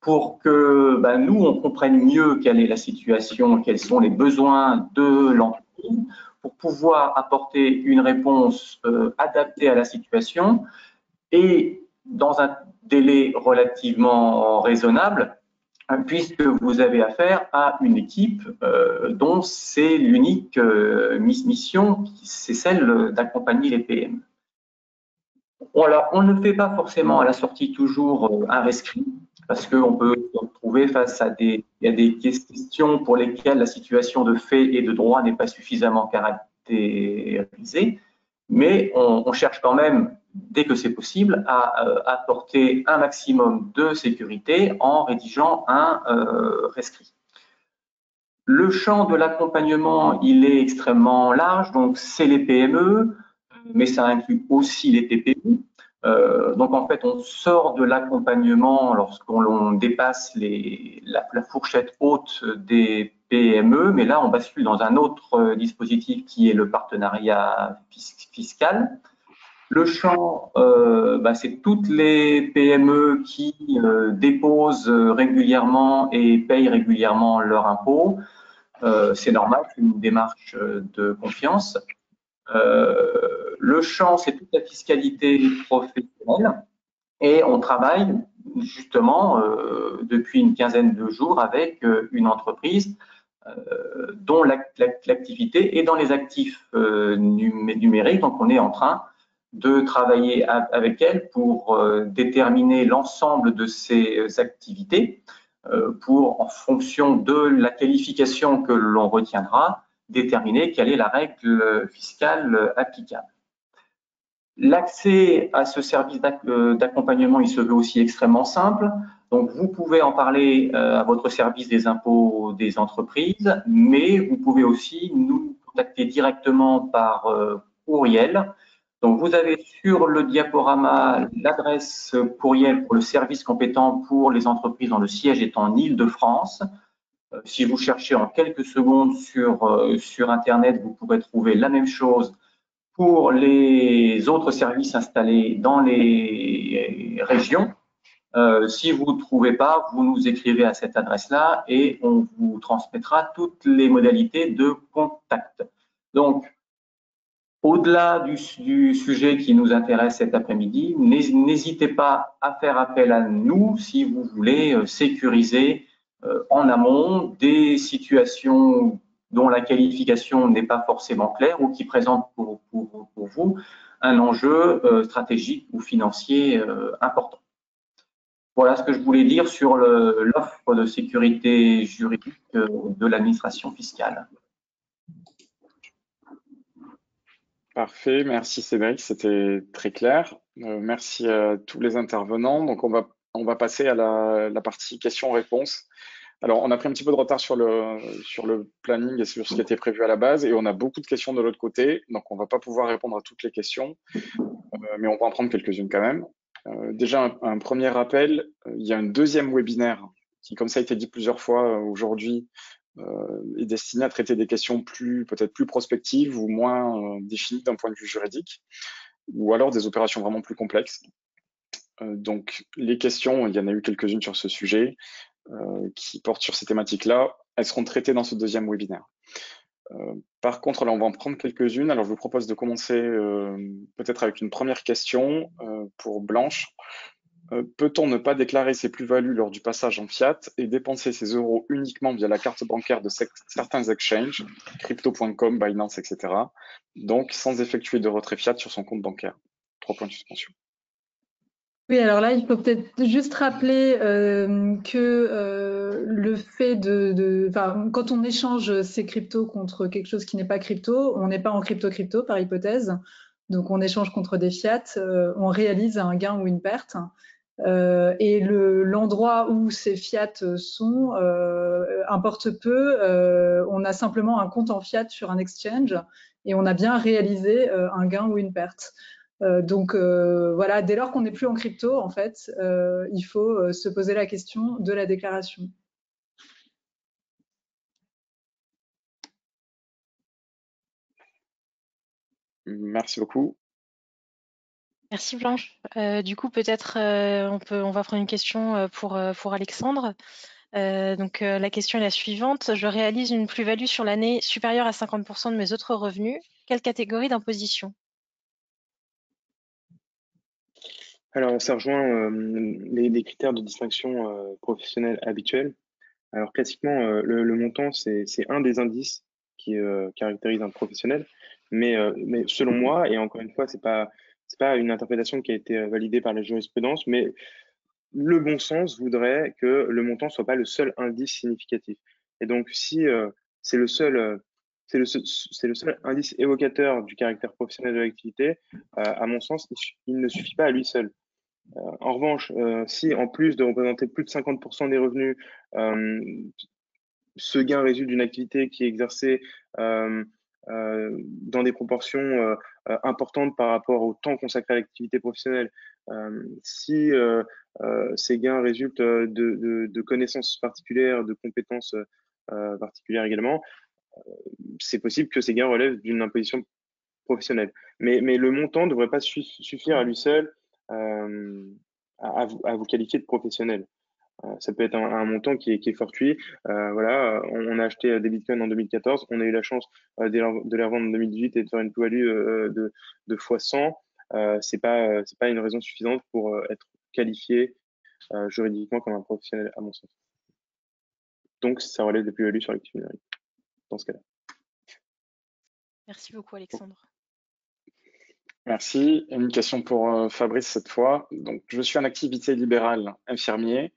pour que nous, on comprenne mieux quelle est la situation, quels sont les besoins de l'entreprise, pour pouvoir apporter une réponse adaptée à la situation et dans un délai relativement raisonnable, puisque vous avez affaire à une équipe dont c'est l'unique mission, c'est celle d'accompagner les PME. Voilà, on ne fait pas forcément à la sortie toujours un rescrit, parce qu'on peut se retrouver face à des questions pour lesquelles la situation de fait et de droit n'est pas suffisamment caractérisée, mais on cherche quand même, dès que c'est possible, à apporter un maximum de sécurité en rédigeant un rescrit. Le champ de l'accompagnement, il est extrêmement large, donc c'est les PME, mais ça inclut aussi les TPE. Donc en fait, on sort de l'accompagnement lorsqu'on dépasse la fourchette haute des PME, mais là, on bascule dans un autre dispositif qui est le partenariat fiscal. Le champ, c'est toutes les PME qui déposent régulièrement et payent régulièrement leurs impôts. C'est normal, c'est une démarche de confiance. Le champ, c'est toute la fiscalité professionnelle et on travaille justement depuis une quinzaine de jours avec une entreprise dont l'activité est dans les actifs numériques. Donc, on est en train de travailler avec elle pour déterminer l'ensemble de ces activités pour, en fonction de la qualification que l'on retiendra, déterminer quelle est la règle fiscale applicable. L'accès à ce service d'accompagnement, il se veut aussi extrêmement simple. Donc, vous pouvez en parler à votre service des impôts des entreprises, mais vous pouvez aussi nous contacter directement par courriel Donc, vous avez sur le diaporama l'adresse courriel pour le service compétent pour les entreprises dont le siège est en Île-de-France. Si vous cherchez en quelques secondes sur Internet, vous pourrez trouver la même chose pour les autres services installés dans les régions. Si vous ne trouvez pas, vous nous écrivez à cette adresse-là et on vous transmettra toutes les modalités de contact. Donc, au-delà du sujet qui nous intéresse cet après-midi, n'hésitez pas à faire appel à nous si vous voulez sécuriser en amont des situations dont la qualification n'est pas forcément claire ou qui présentent pour vous un enjeu stratégique ou financier important. Voilà ce que je voulais dire sur l'offre de sécurité juridique de l'administration fiscale. Parfait, merci Cédric, c'était très clair. Merci à tous les intervenants. Donc on va passer à la partie questions-réponses. Alors on a pris un petit peu de retard sur le planning et sur ce qui était prévu à la base et on a beaucoup de questions de l'autre côté, donc on va pas pouvoir répondre à toutes les questions, mais on va en prendre quelques-unes quand même. Déjà un premier rappel, il y a un deuxième webinaire qui, comme ça a été dit plusieurs fois aujourd'hui, est destiné à traiter des questions peut-être plus prospectives ou moins définies d'un point de vue juridique, ou alors des opérations vraiment plus complexes. Donc les questions, il y en a eu quelques-unes sur ce sujet qui portent sur ces thématiques-là, elles seront traitées dans ce deuxième webinaire. Par contre, là, on va en prendre quelques-unes. Alors, je vous propose de commencer peut-être avec une première question pour Blanche. Peut-on ne pas déclarer ses plus-values lors du passage en fiat et dépenser ses euros uniquement via la carte bancaire de certains exchanges, crypto.com, Binance, etc., donc sans effectuer de retrait fiat sur son compte bancaire? 3 points de suspension. Oui, alors là, il faut peut-être juste rappeler que le fait quand on échange ces cryptos contre quelque chose qui n'est pas crypto, on n'est pas en crypto-crypto par hypothèse. Donc, on échange contre des fiat, on réalise un gain ou une perte. Et l'endroit où ces fiat sont importe peu. On a simplement un compte en fiat sur un exchange et on a bien réalisé un gain ou une perte. Donc voilà, dès lors qu'on n'est plus en crypto, en fait, il faut se poser la question de la déclaration. Merci beaucoup. Merci Blanche. Du coup, peut-être on va prendre une question pour Alexandre. La question est la suivante. Je réalise une plus-value sur l'année supérieure à 50% de mes autres revenus. Quelle catégorie d'imposition? Alors, ça rejoint les critères de distinction professionnelle habituels. Alors, classiquement, le montant, c'est un des indices qui caractérise un professionnel. Mais selon moi, et encore une fois, c'est pas une interprétation qui a été validée par la jurisprudence, mais le bon sens voudrait que le montant soit pas le seul indice significatif. Et donc, si c'est le seul indice évocateur du caractère professionnel de l'activité, à mon sens, il ne suffit pas à lui seul. En revanche, si en plus de représenter plus de 50% des revenus, ce gain résulte d'une activité qui est exercée dans des proportions importantes par rapport au temps consacré à l'activité professionnelle, si ces gains résultent de connaissances particulières, de compétences particulières également, c'est possible que ces gains relèvent d'une imposition professionnelle. Mais le montant ne devrait pas suffire à lui seul à vous qualifier de professionnel. Ça peut être un montant qui est fortuit. Voilà, on a acheté des bitcoins en 2014, on a eu la chance de les revendre en 2018 et de faire une plus-value de x100. C'est pas une raison suffisante pour être qualifié juridiquement comme un professionnel, à mon sens. Donc, ça relève de plus-value sur l'actif numérique, dans ce cas-là. Merci beaucoup, Alexandre. Merci. Une question pour Fabrice cette fois. Donc, je suis en activité libérale infirmier.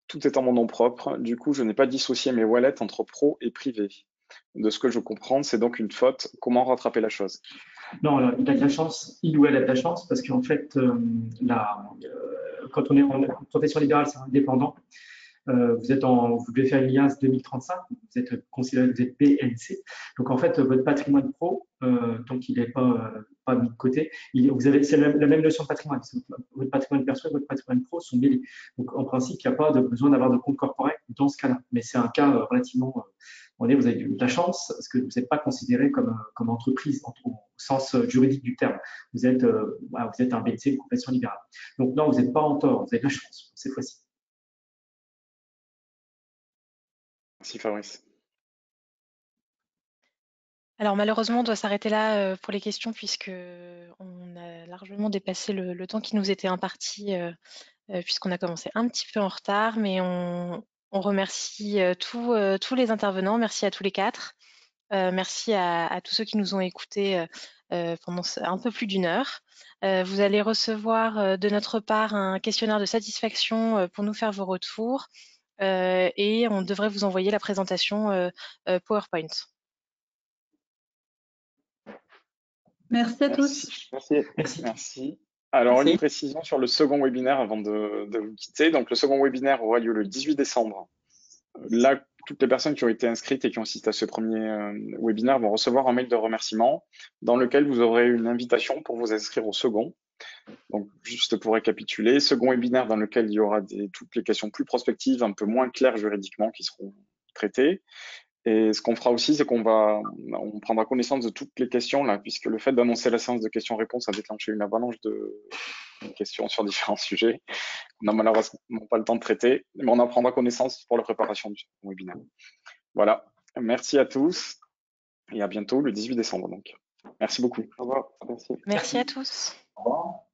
Tout est en mon nom propre. Du coup, je n'ai pas dissocié mes wallets entre pro et privé. De ce que je comprends, c'est donc une faute. Comment rattraper la chose? Non, alors, il a de la chance, il ou elle a de la chance, parce qu'en fait, quand on est en profession libérale, c'est indépendant. vous devez faire l'IAS 2035, vous êtes considéré, vous êtes BNC. Donc en fait, votre patrimoine pro, donc il n'est pas mis de côté. C'est la même notion de patrimoine. Votre patrimoine perso et votre patrimoine pro sont mêlés. Donc en principe, il n'y a pas besoin d'avoir de compte corporel dans ce cas-là. Mais c'est un cas relativement, vous avez eu de la chance parce que vous n'êtes pas considéré comme entreprise au sens juridique du terme. Vous êtes un BNC, une profession libérale. Donc non, vous n'êtes pas en tort, vous avez de la chance cette fois-ci. Merci Fabrice. Alors malheureusement, on doit s'arrêter là pour les questions puisque on a largement dépassé le temps qui nous était imparti puisqu'on a commencé un petit peu en retard, mais on remercie tous les intervenants. Merci à tous les 4. Merci à tous ceux qui nous ont écoutés pendant un peu plus d'1 heure. Vous allez recevoir de notre part un questionnaire de satisfaction pour nous faire vos retours et on devrait vous envoyer la présentation PowerPoint. Merci à tous. Merci. Alors, une précision sur le second webinaire avant de vous quitter. Donc, le second webinaire aura lieu le 18 décembre. Là, toutes les personnes qui ont été inscrites et qui ont assisté à ce premier webinaire vont recevoir un mail de remerciement dans lequel vous aurez une invitation pour vous inscrire au second. Donc, juste pour récapituler, second webinaire dans lequel il y aura toutes les questions plus prospectives, un peu moins claires juridiquement qui seront traitées. Et ce qu'on fera aussi, c'est qu'on prendra connaissance de toutes les questions là, puisque le fait d'annoncer la séance de questions-réponses a déclenché une avalanche de questions sur différents sujets. On n'a malheureusement pas le temps de traiter, mais on en prendra connaissance pour la préparation du webinaire. Voilà. Merci à tous et à bientôt le 18 décembre donc. Merci beaucoup. Au revoir. Merci. Merci à tous. Au revoir.